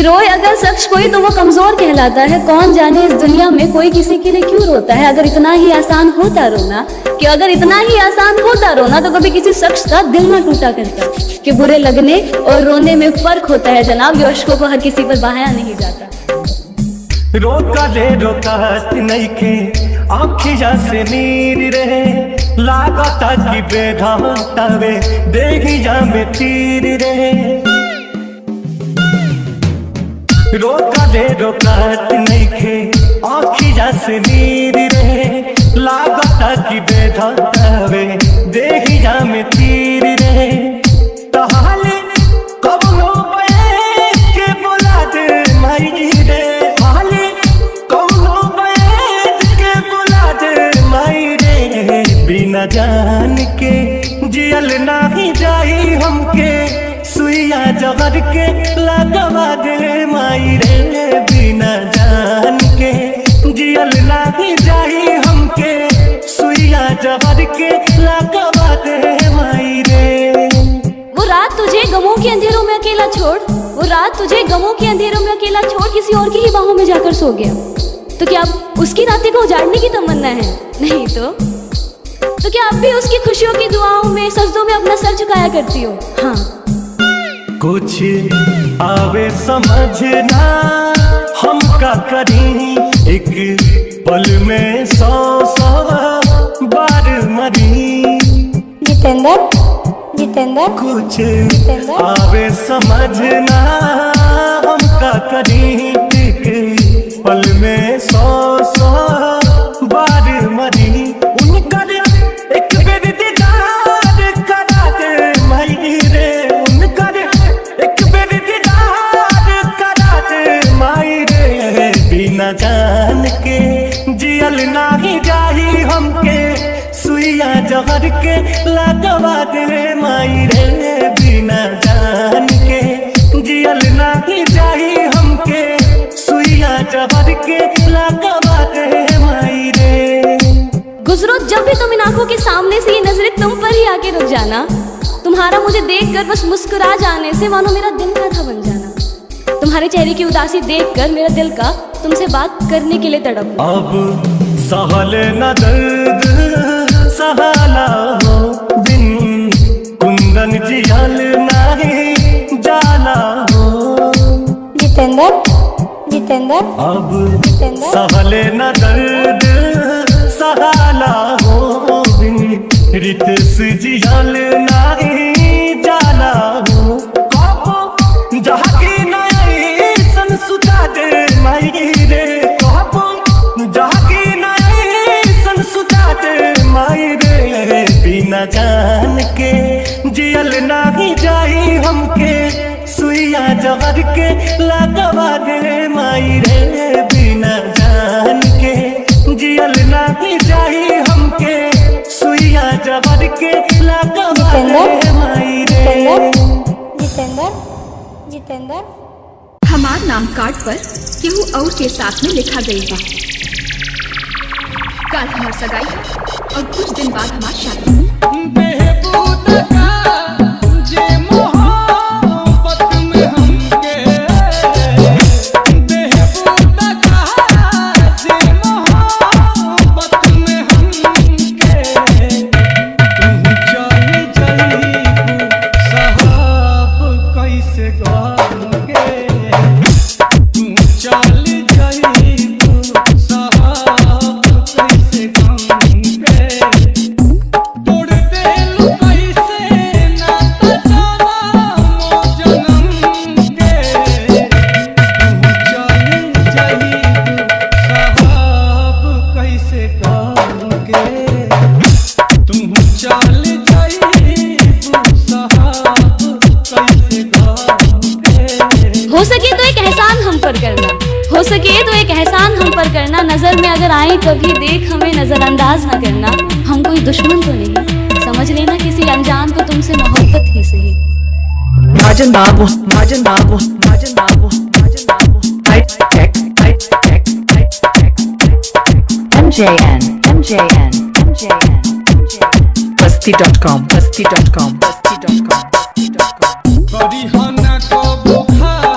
कि रोए अगर शख्स कोई तो वो कमजोर कहलाता है। कौन जाने इस दुनिया में कोई किसी के लिए क्यों रोता है। अगर इतना ही आसान होता रोना, कि अगर इतना ही आसान होता रोना तो कभी किसी शख्स का दिल ना टूटा करता। कि बुरे लगने और रोने में फर्क होता है जनाब, ये अश्कों को हर किसी पर बहाया नहीं जाता। रोका ले रोकात नहीं के आँखिया से नीर रहे, लागता कि बेघाता वे देहिया में तीर रहे। रोका ले रोकात नहीं के आँखिया से नीर रहे, लागता कि बेघाता वे देहिया में तीर रहे। तहाले कबनो बैठ के बुला दे माई रे, हाले कबनो बैठ के बुला दे माई रे। बिना जान के जियल नाही जाई हमके, सुइया जहर के लगवा दे माई रे। बिना जान के जियल नाही जाई हमके, सुइया जहर के लगवा दे माई रे। वो रात तुझे गमों के अंधेरों में अकेला छोड़, वो रात तुझे गमों के अंधेरों में अकेला छोड़ किसी और की ही बाहों में जाकर सो गया। तो क्या अब उसकी रातें को उजाड़ने की तमन्ना है? नहीं तो क्या अब भी उसकी खुशियों की दुआओं में सजदों में अपना सर झुकाया करती हो? हाँ। कुछ आवे समझना हम का करी, एक पल में 100 बार मरी। जितेंद्र जितेंद्र कुछ आवे समझना हम का करी, एक पल में 100 बार मरी। उनका एक बेर दीदार करा दे माई रे, उनका एक बेर दीदार करा दे माई रे। बिना जान के जियल नाही जाही हमके, सुइया जहर के लगवा दे माई रे। बिना जान के जियल नाही जाही हमके, सुइया जहर के लगवा दे माई रे। गुजरो जब भी तुम इन आंखों के सामने से, ये नजरें तुम पर ही आके रुक जाना। तुम्हारा मुझे देखकर बस मुस्कुरा जाने से मानो मेरा दिन का था बन जाना। तुम्हारे चेहरे की उदासी देखकर मेरा दिल का तुमसे बात करने के लिए तड़प। अब सहल न दर्द सहाला हो, बिन कुंदन जियल नहीं जाला हो। जितेंद्र जितेंद्र अब सहल न दर्द सहाला हो, बिन रितेश जियल नहीं जाला हो। कबो जहाँ की नई सन सुता दे माई रे, कबो जहाँ की नई सन सुता दे माई रे। बिना जान के जियल नहीं जाई हमके, सुइया जहर के लगवा दे माई रे। बिना जान के जियल नहीं जाई हमके, सुइया जहर के लगवा दे माई रे। जितेंद्र जितेंद्र हमार नाम कार्ड पर केहू और के साथ में लिखा गई बा। कल हमार सगाई है और कुछ दिन बाद हमार शादी। हो सके तो एक एहसान हम पर करना, हो सके तो एक एहसान हम पर करना। नजर में अगर आए कभी देख हमें नजरअंदाज ना करना। हम कोई दुश्मन तो नहीं, समझ लेना किसी अनजान को तुमसे मोहब्बत ही सही। Margin Babu, Margin Babu, Margin Babu, Margin Babu. MJN, MJN, MJN, MJN. Basti.com, Basti.com, Basti.com, Basti.com. बड़ी हना को बुखार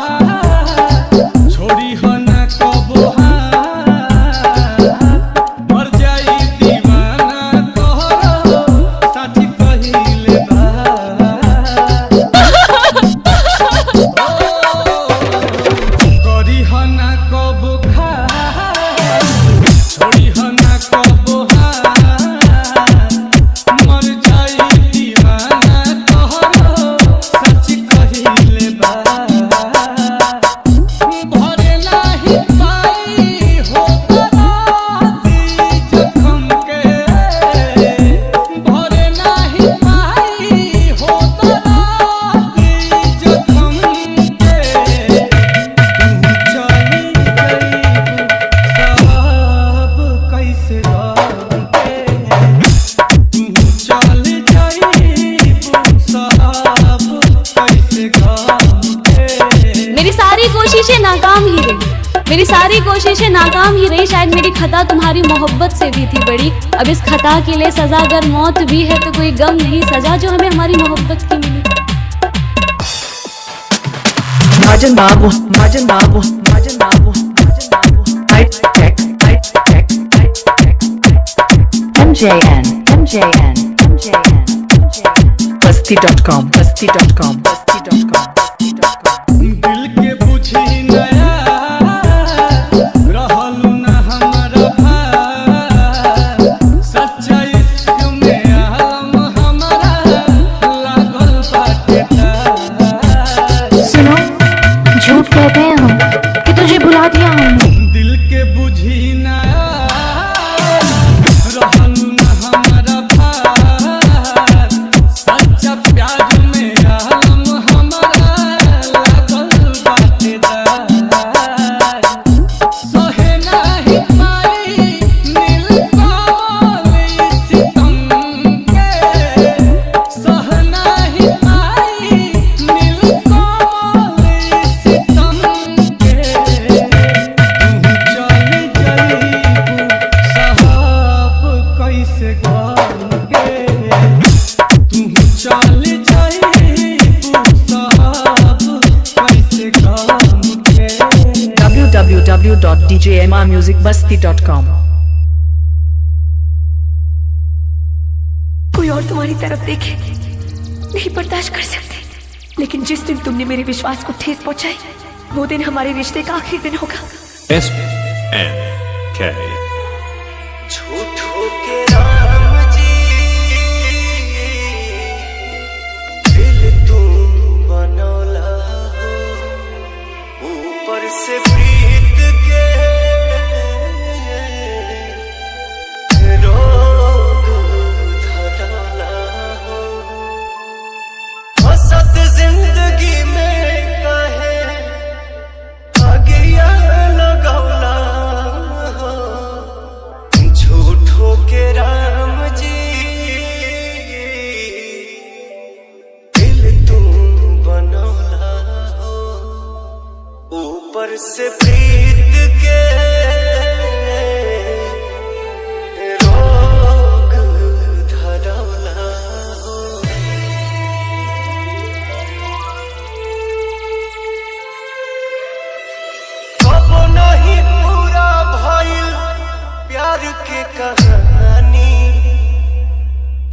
सारी कोशिशें नाकाम ही रही। शायद मेरी खता तुम्हारी मोहब्बत से भी थी बड़ी। अब इस खता के लिए सजा अगर मौत भी है तो कोई गम नहीं, सजा जो हमें हमारी मोहब्बत की मिली। Margin Babu, Margin Babu, Margin Babu, Margin Babu. Hype Tech, Hype Tech, Hype Tech. MJN, MJN, MJN, MJN. Basti.com, Basti.com, Basti.com. दिल के बुझी नया रहलू न हमारा भाई, सच्चा इश्क में आलम हमारा लागल बाटे तार। सुनो, झूठ कहते हैं हम कि तुझे भुला दिया हमने। दिल के बुझी नया रहलू न हमारा भाई, सच्चा प्यार में आलम हमारा लागल बाटे तार। सहे नाही पाई नील कमल सितम के, सह नाही पाई नील कमल सितम के। तू चल जईबू साहब कैसे गम के, तू चल जईबू साहब कैसे गम के। www.djmrmusicbasti.com. कोई और तुम्हारी तरफ देखे नहीं बर्दाश्त कर सकते, लेकिन जिस दिन तुमने मेरे विश्वास को ठेस पहुंचाई वो दिन हमारे रिश्ते का आखिरी दिन होगा। SNK. झूठो के राम जी दिल तुम बनौला हो, ऊपर से प्रीत के रोग धरौला हो। हसत जिंदगी में कहे आगिया लगौला हो, झूठो के राम जी दिल तुम बनौला हो, ऊपर से प्रीत के रोग धरौला हो। कब नहीं पूरा भइल प्यार के कहानी,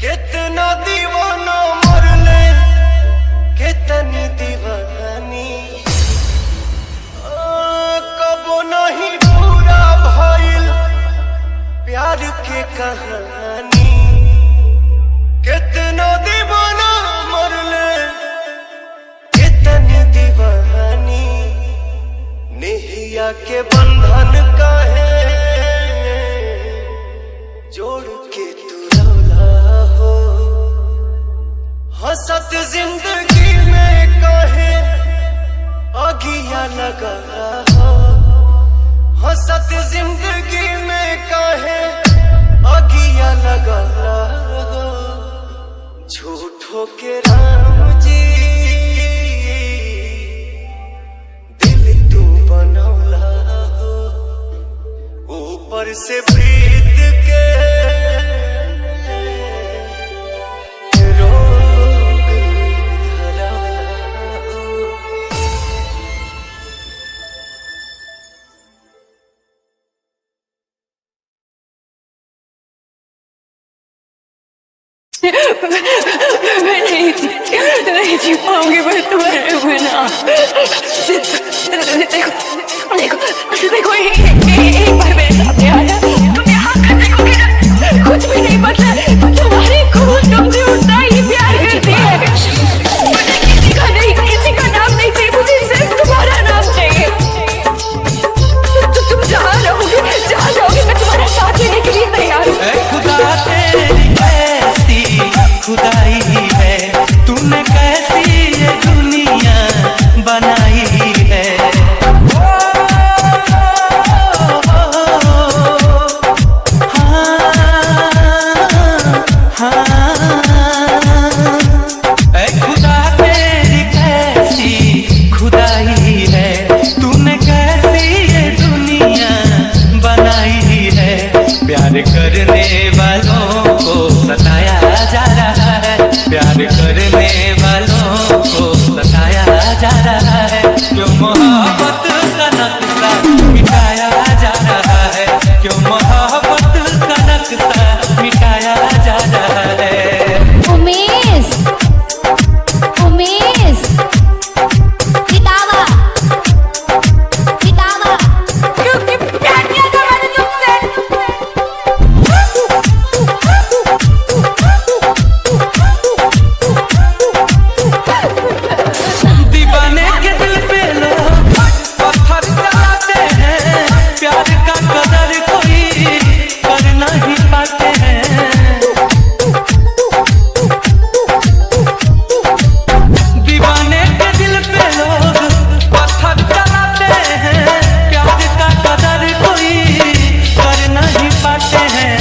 कितना दीवाना मरले कितनी दीवानी। कब नहीं पूरा भइल प्यार के कहानी, कितना दीवाना मरले कितनी दीवानी। नेहिया के बंधन काहे जोड़ के तू रौला हो, हसत जिंदगी में काहे आगिया लगा हो, हसत जिंदगी में काहे आगिया लगा हो। झूठो के राम जी दिल तू बनौला हो, ऊपर से प्रीत के रोग धरौला हो। मैं नहीं जी पाऊंगी मैं तुम्हारे बिना। देखो देखो देखो एक बार मेरे सामने आया, तुम यहाँ खड़े होके करने वालों को सताया जा रहा है, क्यों मोहब्बत का नक्शा मिटाया जा रहा है, क्यों मोहब्बत का नक्शा मिटाया जा रहा है। उमेश उमेश पितावा पितावा क्योंकि प्यार किया था मैंने तुमसे। दीवाने के दिल पे लोग पत्थर चलाते हैं, प्यार का कदर कोई कर नहीं पाते हैं। दीवाने के दिल पे लोग पत्थर चलाते हैं, प्यार का कदर कोई कर नहीं पाते हैं।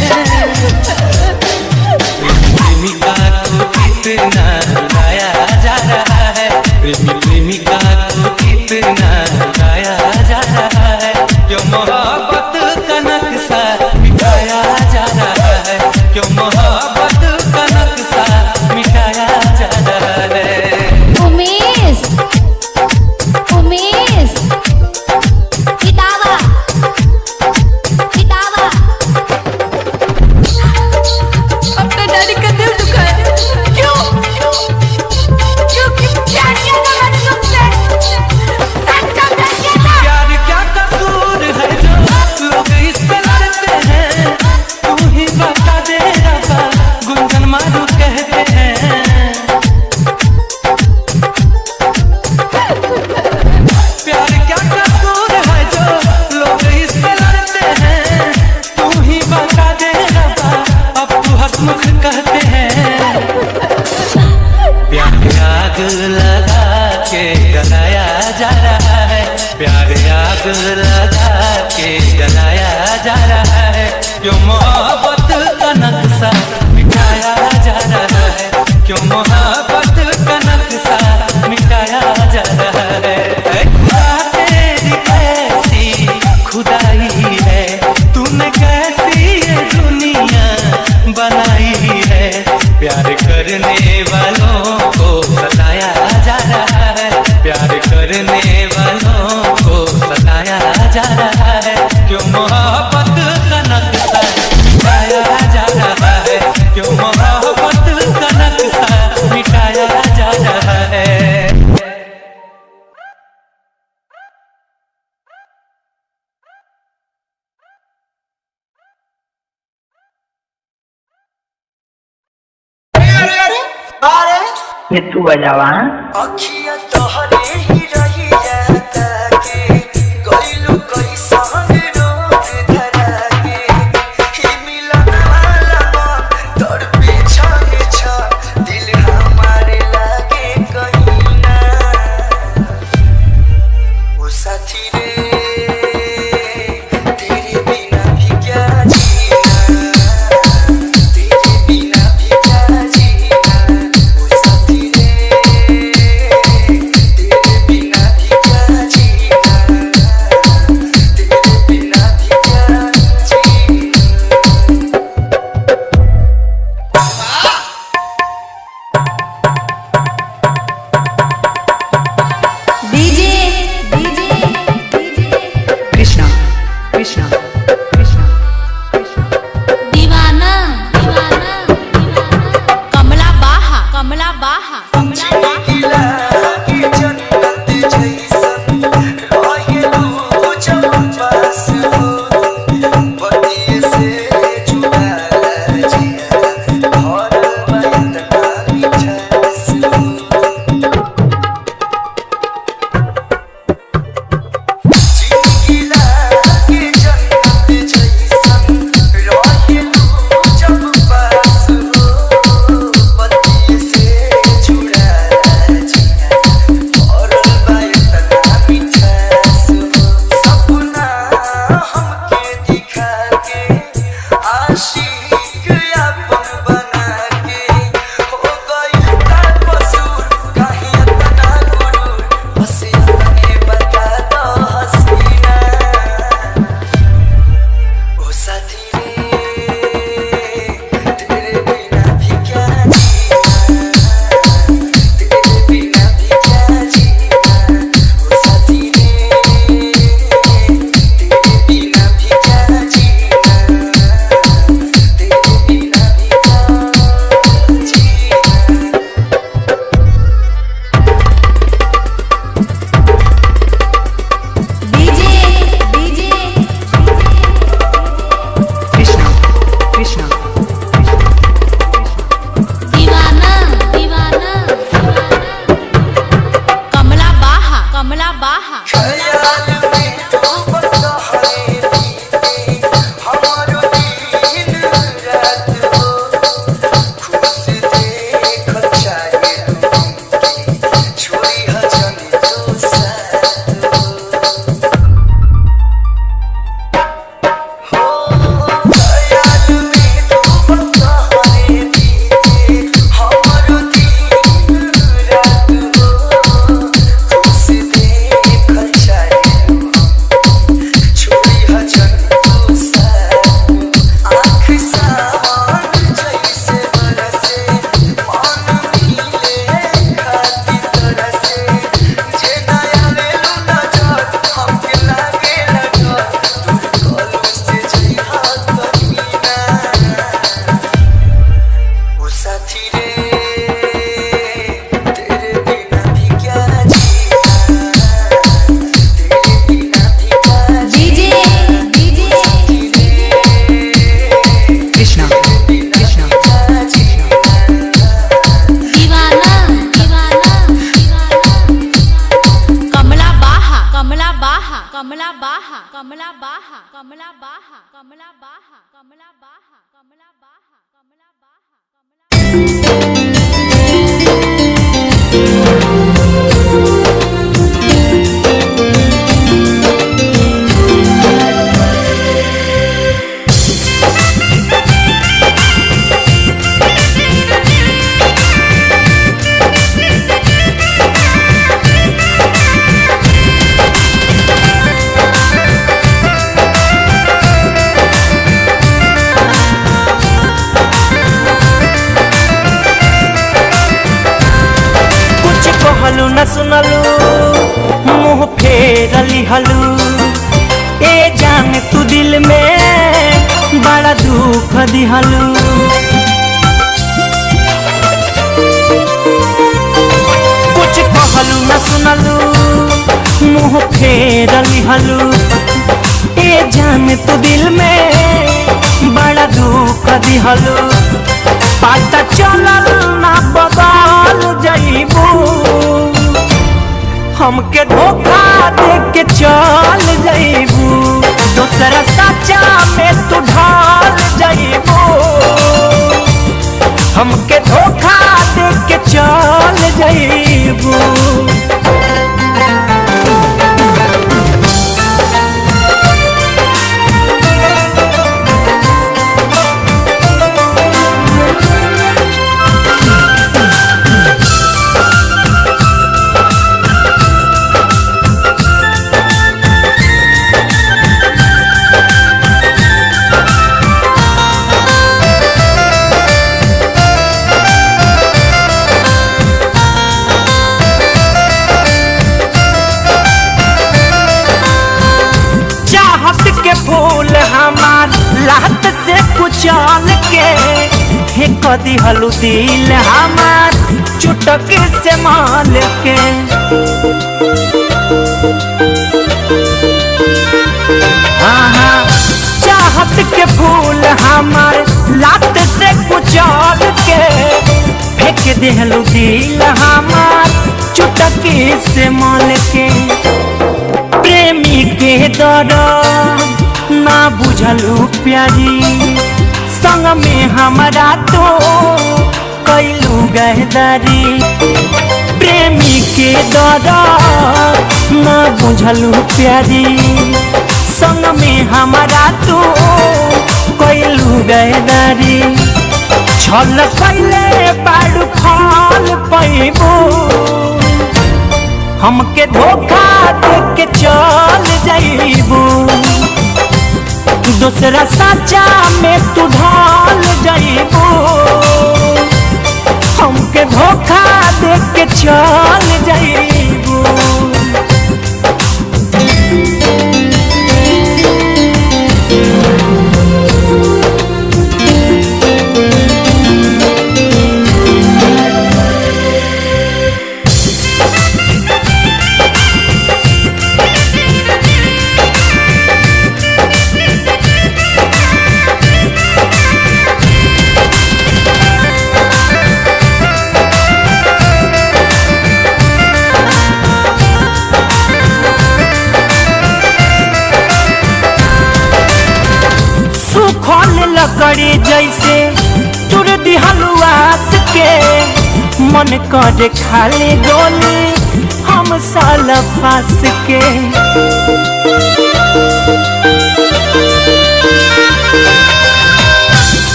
प्रेमिका को कितना रुलाया जा रहा है, प्रेमिका को कितना रुलाया जा रहा है, क्यों मोहब्बत का नक्शा मिटाया जा रहा है, क्यों मोहब्बत का नक्शा मिटाया जा रहा है। उमेश उमेश पितावा पितावा अपने डैडी का दिल दुखाया क्यों? क्योंकि प्यार किया था मैंने तुमसे। सच्चा प्यार किया था। प्यार क्या कसूर है जो लोग इससे लड़ते हैं, तू ही बता दे रब्बा, गुंजन मारू कहते हैं। प्यार क्या कसूर है जो लोग इससे लड़ते हैं, तू ही बता दे रब्बा, अब तू हंसमुख कहते हैं। प्यार आग लगा के जलाया जा रहा है, प्यार आग लगा के जलाया जा रहा है, क्यों मोहब्बत का नक्शा मिटाया जा रहा है, क्यों मोहब्बत का नक्शा मिटाया जा रहा है। ऐ खुदा तेरी कैसी खुदाई है, तूने कैसी ये दुनिया बनाई है, प्यार करने वालों को सताया जा रहा है, प्यार करने वालों को सताया जा रहा है, क्यों मोहब्बत का नक्शा मिटाया जा रहा है, क्यों मोहब्बत का नक्शा मिटाया जा रहा है। ये तू बजावा अखिया तोहरे ही रही जाता के गइलू कई संग रोग धरा के ही मिलन वाला मन तोर पीछे छ दिल हमारे लागे कहीं ना ओ साथी रे तेरे बिना भी क्या जीना, तेरे बिना भी क्या जीना, ओ साथी कृष्णा कृष्णा दीवाना दीवाना कमला बाहा कमला बाहा कमला बाहा जब पास हो पति से जुड़ा कहलू न सुनलू मुँह फेरली हलू ए जान तू दिल में बड़ा दुख दिहलू कुछ कहलू न सुनलू मुँह फेरली हलू ए जान तू दिल में बड़ा दुख दिहलू पता चलल ना बदल जाइबू हमके धोखा दे के चल जाइबू दूसरा सच्चा में तू ढाल जाइबू हमके धोखा दे के चल जाइबू फूल हमार लात से कुचल के हे कदी हलू दिल हमार चुटक से माल के हाँ चाहत के फूल हमार लात से कुचल के फेंक देहलू दिल हमार चुटक से माल के प्रेमी के दर्द ना बुझलू प्यारी संग में हमारा तो कैलू गहदारी प्रेमी के दर्द ना बुझलू प्यारी संग में हमारा तो कैलू गहदारी छल कैले बाड़ू फल पैबू हमके धोखा दे के चल जाइबू दूसरा सच्चा में तू ढाल जाइबू हमके धोखा दे के चल जाइबू लकड़ी जैसे तुर दिहलुआस के मन करे खाली गोली हम साल फास के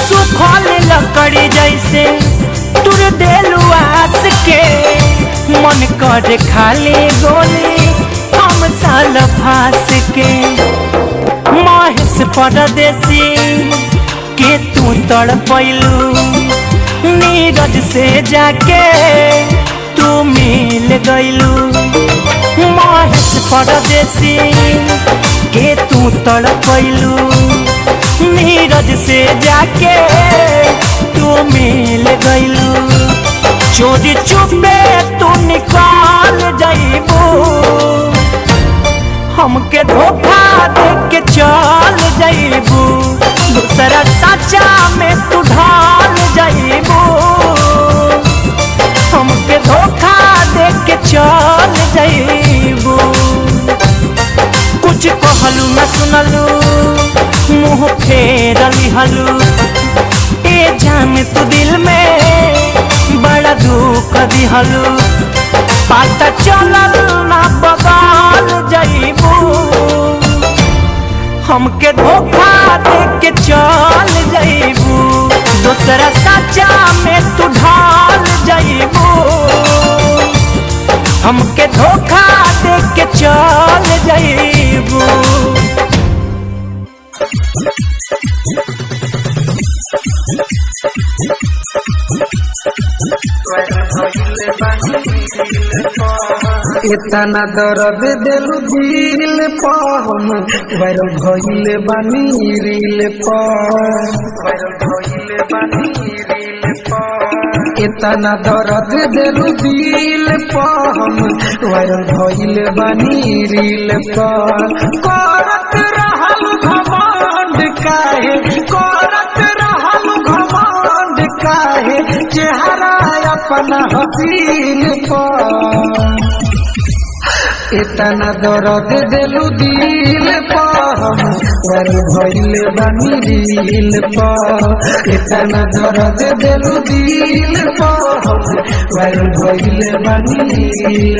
सुखल लकड़ी जैसे तुर दिलुआस के मन करे खाली गोली हम साल फास के महेश परदेसी के तू तड़पैलू नीरज से जाके तू मिल गईलू महेश परदेसी के तू तड़पैलू नीरज से जाके तू मिल गईलू चोरी चुपे तू निकाल जाइबू हमके धोखा दे के चल जाइबू दूसरा सच्चा में तू ढाल जाइबू हमके धोखा दे के चल जाइबू कुछ कहलू न सुनलू मुँह फेरली हलू ए जान तू दिल में बड़ा दुख दिहलू पता चलल ना बदल जाइबू हमके धोखा दे के चल जाइबू दूसरा सच्चा में तू ढाल जाइबू हमके धोखा दे के चल जाइबू इतना दर्द दिल दिल पाम वायरल भइले बानी रील इतना दर्द दिल दिल पाम वायरल भइले बानी रील करत रहल घमंड काहे करत रहल घमंड काहे चेहरा अपना हसीन पर इतना दर्द दिलु दिल पाम वायरल भइले बानी रील इतना दर्द दिलु दिल पाम वायरल भइले बानी रील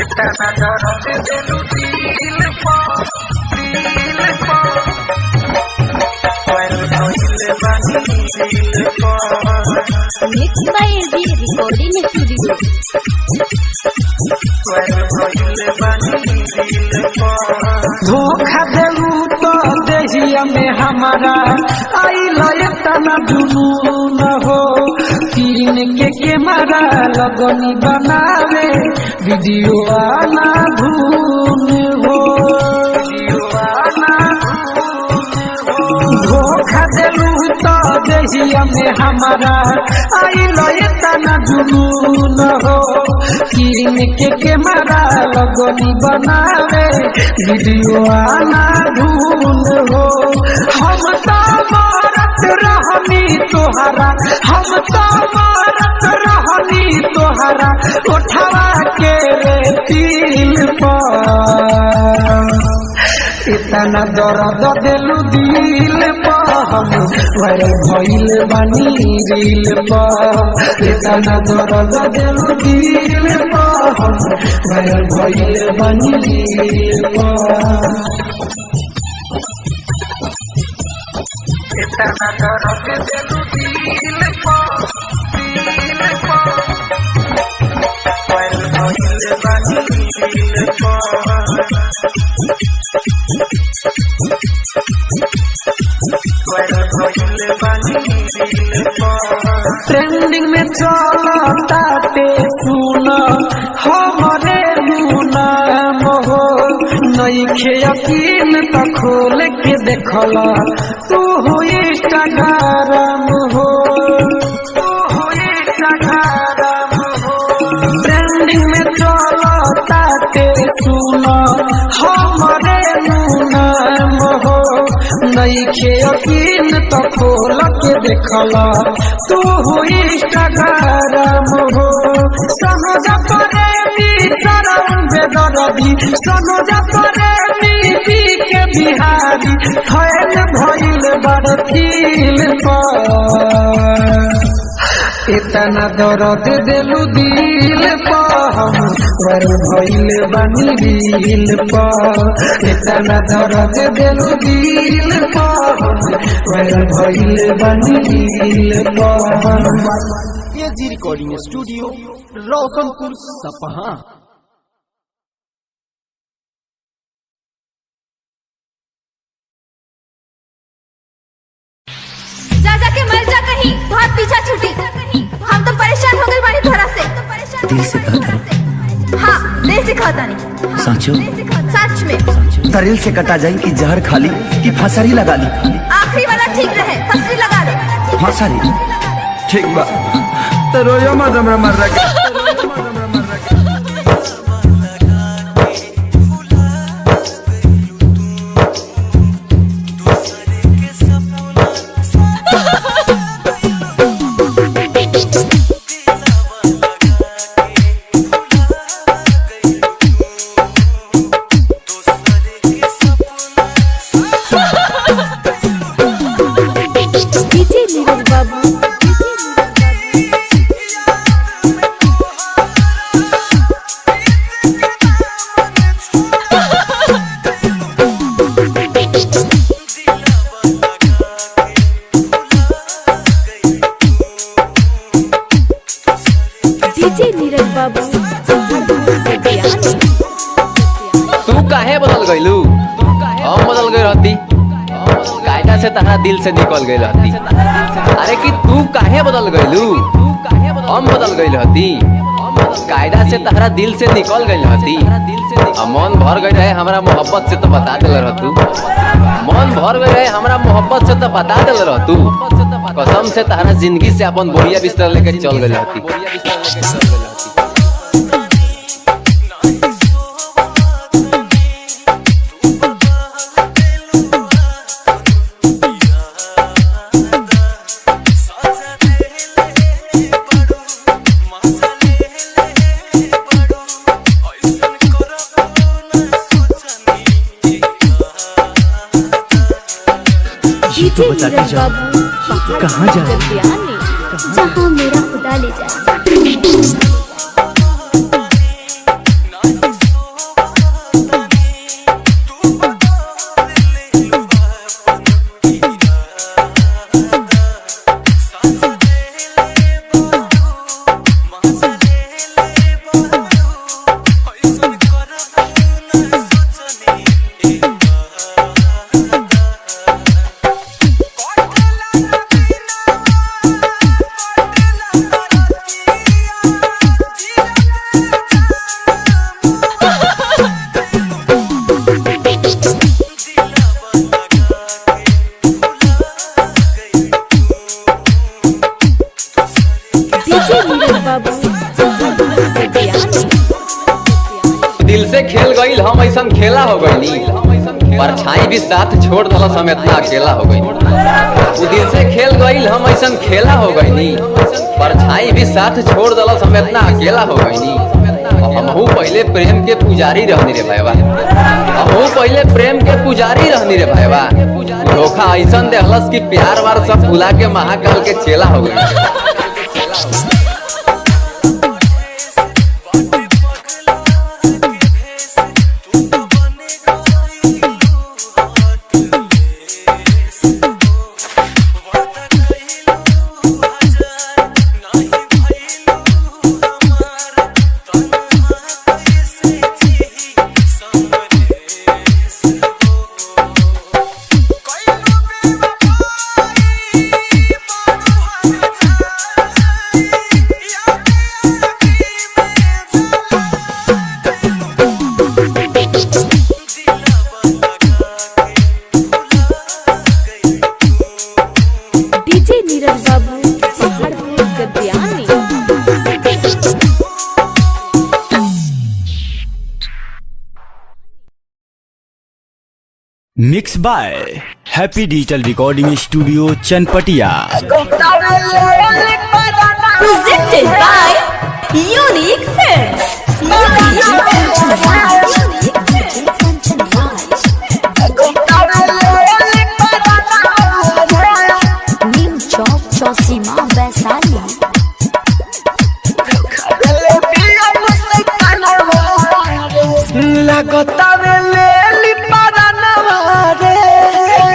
इतना दर्द दिलु दिल पाम वायरल भइले बानी reel Mixed by AG Recording Studio. धोखा देलू तो देहिया में हमारा आई लय तना जुनून हो तीन के कैमरा लगनी बनावे वीडियो आना धून हो धोखा देलू तो देहिया में हमारा आई लय तना जुनून हो तीन के कैमरा लगनी बनावे वीडियो आना धून हो हम तो मारत रहनी तोहरा हम तो मारत रहनी तोहरा उठवा के रे तिल पर इतना दर्द दिलु दिल पाम वायरल भइले बानी रील इतना दर्द दिलु दिल पाम वायरल भइले बानी रील इतना दर्द दिलु दिल पाम वायरल भइले बानी रील ट्रेंडिंग में चलता ते सुना हमारे नाम हो नइखे यकीन तो खोल के देखला तू हो इंस्टाग्राम हो ट्रेंडिंग में चलता ते सुना हमारे नाम हो नइखे यकीन तो खोल के देखला तू हो इंस्टाग्राम हो समझ पड़े सरम बेदरदी समझ पड़े के बिहारी फैल भइल बड़ दिल पर इतना दर्द दिलु दिल पाम वायरल भइले बानी रील इतना दर्द दिलु दिल पाम वायरल भइले बानी reel AG Recording Studio, Roshanpur सपहा। जा के मर जा कहीं बहुत पीछा छूटी हम तो परेशान हो गए बारी थोड़ा से दिल से कहता हाँ दिल से कहता नहीं साचो सच में दरिल से कटा जाई कि जहर खाली कि फसरी लगा ली आखिरी वाला ठीक रहे फसरी लगा दे फसरी ठीक बा तो रोयो मत हमरा मर रहा नीरज बाबू तू काहे बदल गइलू? हम बदल गई रहती कायदा से तहरा दिल से निकल गई रहती। अरे कि तू काहे बदल गइलू? हम बदल गई रहती कायदा से तहरा दिल से निकल गई रहती। मन भर गई रहे हमरा मोहब्बत से तो बता दिल रहतू। मन भर गई रहे हमरा मोहब्बत से तो बता दिल रहतू। कसम से तहरा जिंदगी से अपन बोरिया बिस्तर लेके चल गई रहती। तो बताते जाओ कहाँ जाए जहाँ मेरा खुदा ले जाए। दिल से खेल गईल हम ऐसा खेला हो गई परछाई भी साथ छोड़ दल समेत ना अकेला हो गई। वो दिल से खेल गईल हम ऐसा खेला हो गई परछाई भी साथ छोड़ दल समेत ना अकेला हो गई। हमहू पहले प्रेम के पुजारी रहनी रे भाईवा। हमहू पहले प्रेम के पुजारी रहनी रे भाईवा। धोखा ऐसा देहलस कि प्यार वार सब भुला के महाकाल के चेला हो गई। Mix by happy digital recording studio Chanpatia. Presented by Unique Films. New Chowk Chosima Vaisali. लगता ले पारा रे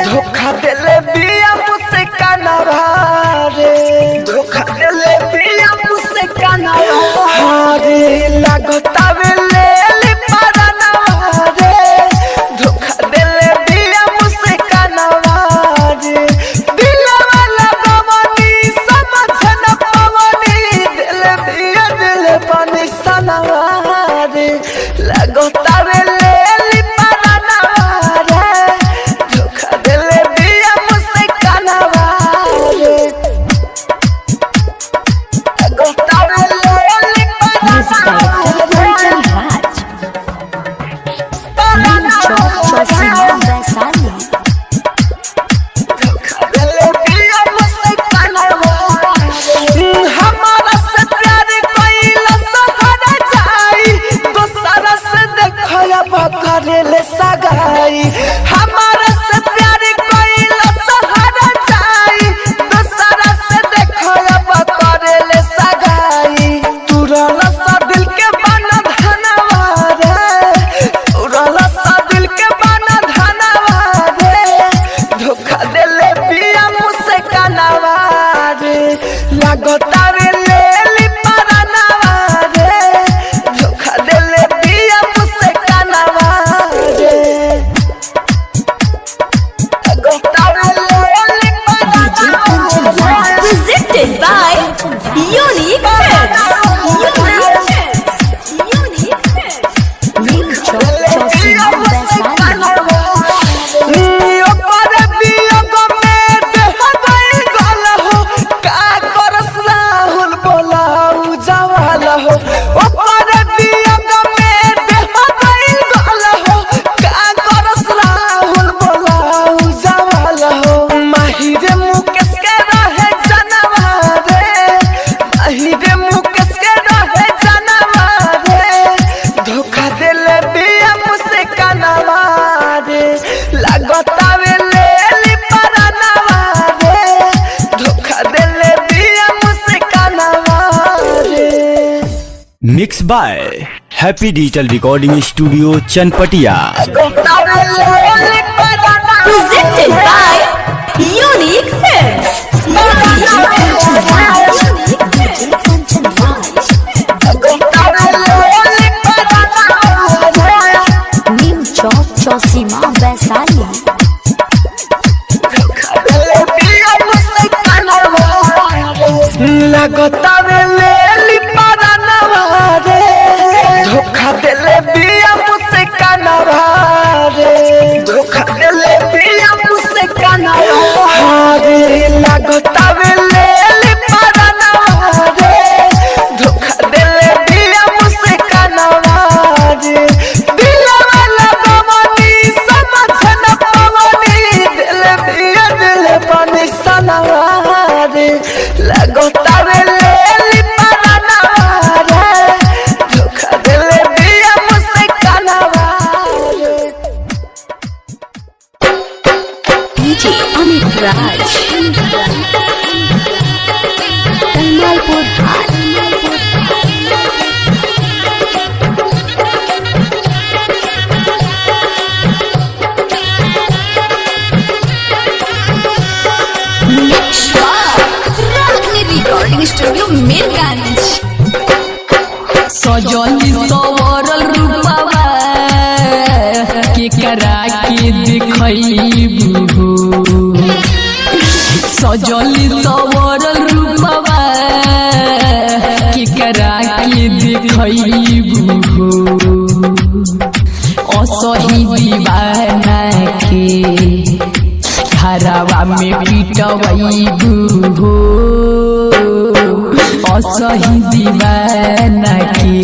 धोखा देले बिया मुझसे कानवा रे धोखा देले बिया मुझसे कानवा रे लगता ले पारा रे धोखा देले बिया मुझसे कानवा रे दिल वाला गवनी समझ न पवनी दिल बिया दिल पानी सनवा रे लगता करेले सगाई हमारा से प्यार कोई सहारा जाई दूसरा से देखो अब करेले सगाई तुरला सा दिल के बना धनवा रे तुरला सा दिल के बना धनवा रे धोखा देले बिया मुझसे कानवा रे लगता रे ले ली परनवा रे mix by happy digital recording studio Chanpatia. Presented by Unique Films. New Chowk Chosima Vaisali. लगतावे लेली परानवा रे धोखा देले बिया मुझसे कानवा रे धोखा देले बिया मुझसे कानवा रे लगतावे लेली परानवा रे धोखा देले बिया मुझसे कानवा रे दिलवा लगवनी समझ न पावनी दिले बिया दिले पानी सनवा रे लगतावे लेली परानवा रे धोखा देले बिया मुझसे कानवा रे। DJ Amit Raj. Tamalpur High. Recording Studio Mirganj. सजली सवरल रूपवा के करा के दिखैबू सजली सवरल रूपवा के करा के दिखैबू असही दीवाना के घरवा में पिटवैबू असही दीवाना के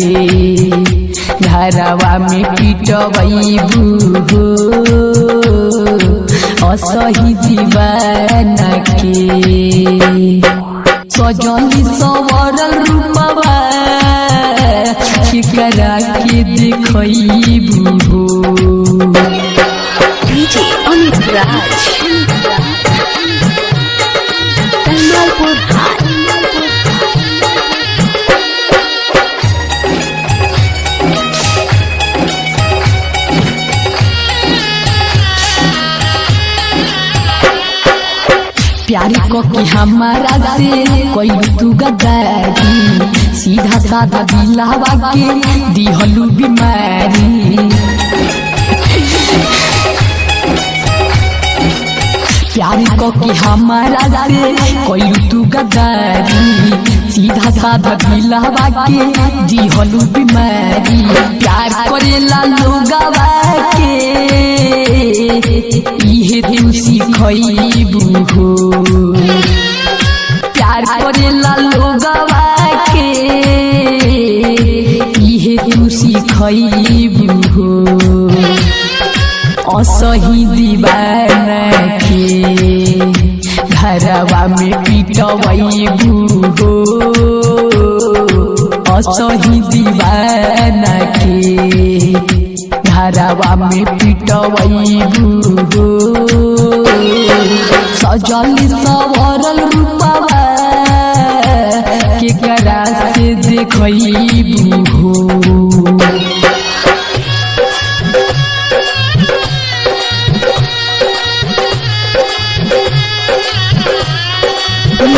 घरवा में पिटवैबू असही दीवाना के सजली सवरल रूपवा करा के दिखैबू DJ Amit Raj. Tamalpur High. प्यारी को की हमारा से कोई तू गद्दारी सीधा साधा दिलावा के दिहलू बीमारी प्यारी को की हमारा से कोई तू गद्दारी सीधा साधा दिलावा के दिहलू बीमारी प्यार करेला लोगवा के इहे तू सिखैबू प्यार करेला लोगवा के इहे तू सिखैबू असही दीवाना के घरवा में पिटवैबू असही दीवाना के घरवा में पिटवैबू सजली सवरल रूपवा के करा से देखैबू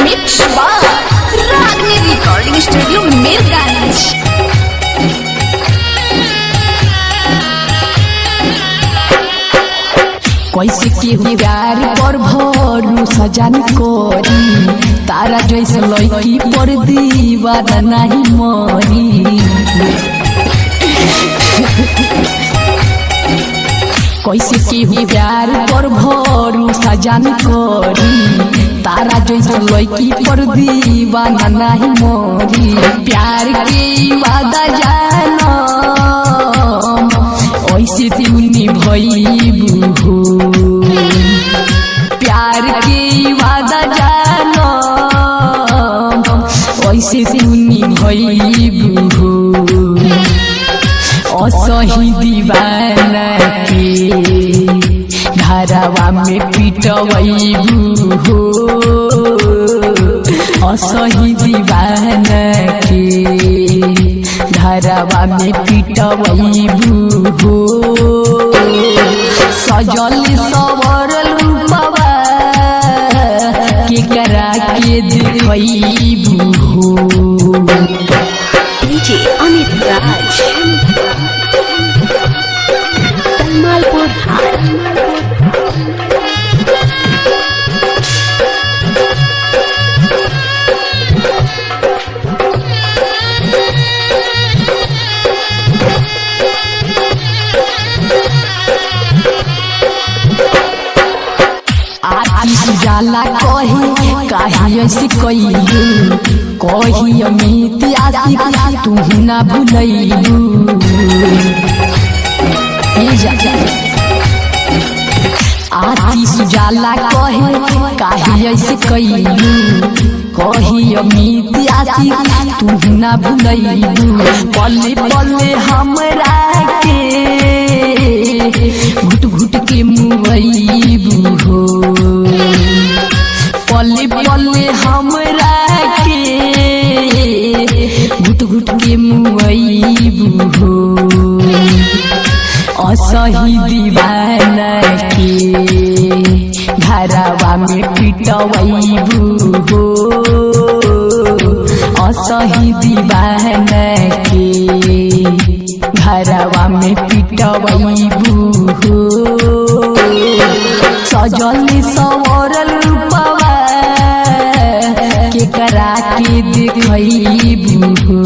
Mix by Ragni Recording Studio Mirganj. कैसे केहू प्यार पर भरोसा जान करी तारा जैसे लड़की पर दीवाना नहीं मरी कैसे केहू प्यार पर भरोसा जान करी तारा जैसे लड़की पर दीवाना नहीं मरी प्यार के वादा जानो ऐसे तुनी भईबू प्यार के वादा जानो ऐसे तुनी भईबू असही दीवाना के घरवा में पिटवैबू असही दीवाना के घरवा में पिटवैबू हो सजल सवरल रूपवा केकरा के देखैबू हो डीजे अमित राज कमालपुर हाट जाला कही काहे ऐसे कइलू कही अमित आशिक तू ना भुलैलू आतिश जाला कहे काहे ऐसे कइलू कही अमित आशिक तू ना भुलैलू पले पले हमरा के घुट घुट के मुवैबू हो पले पले हमरा के घुट घुट के मुवैबू हो असही दीवाना के घरवा में पिटवैबू हो असही दीवाना के घरवा में पिटवैबू हो सजल सवरल रूपवा केकरा के देखैबू हो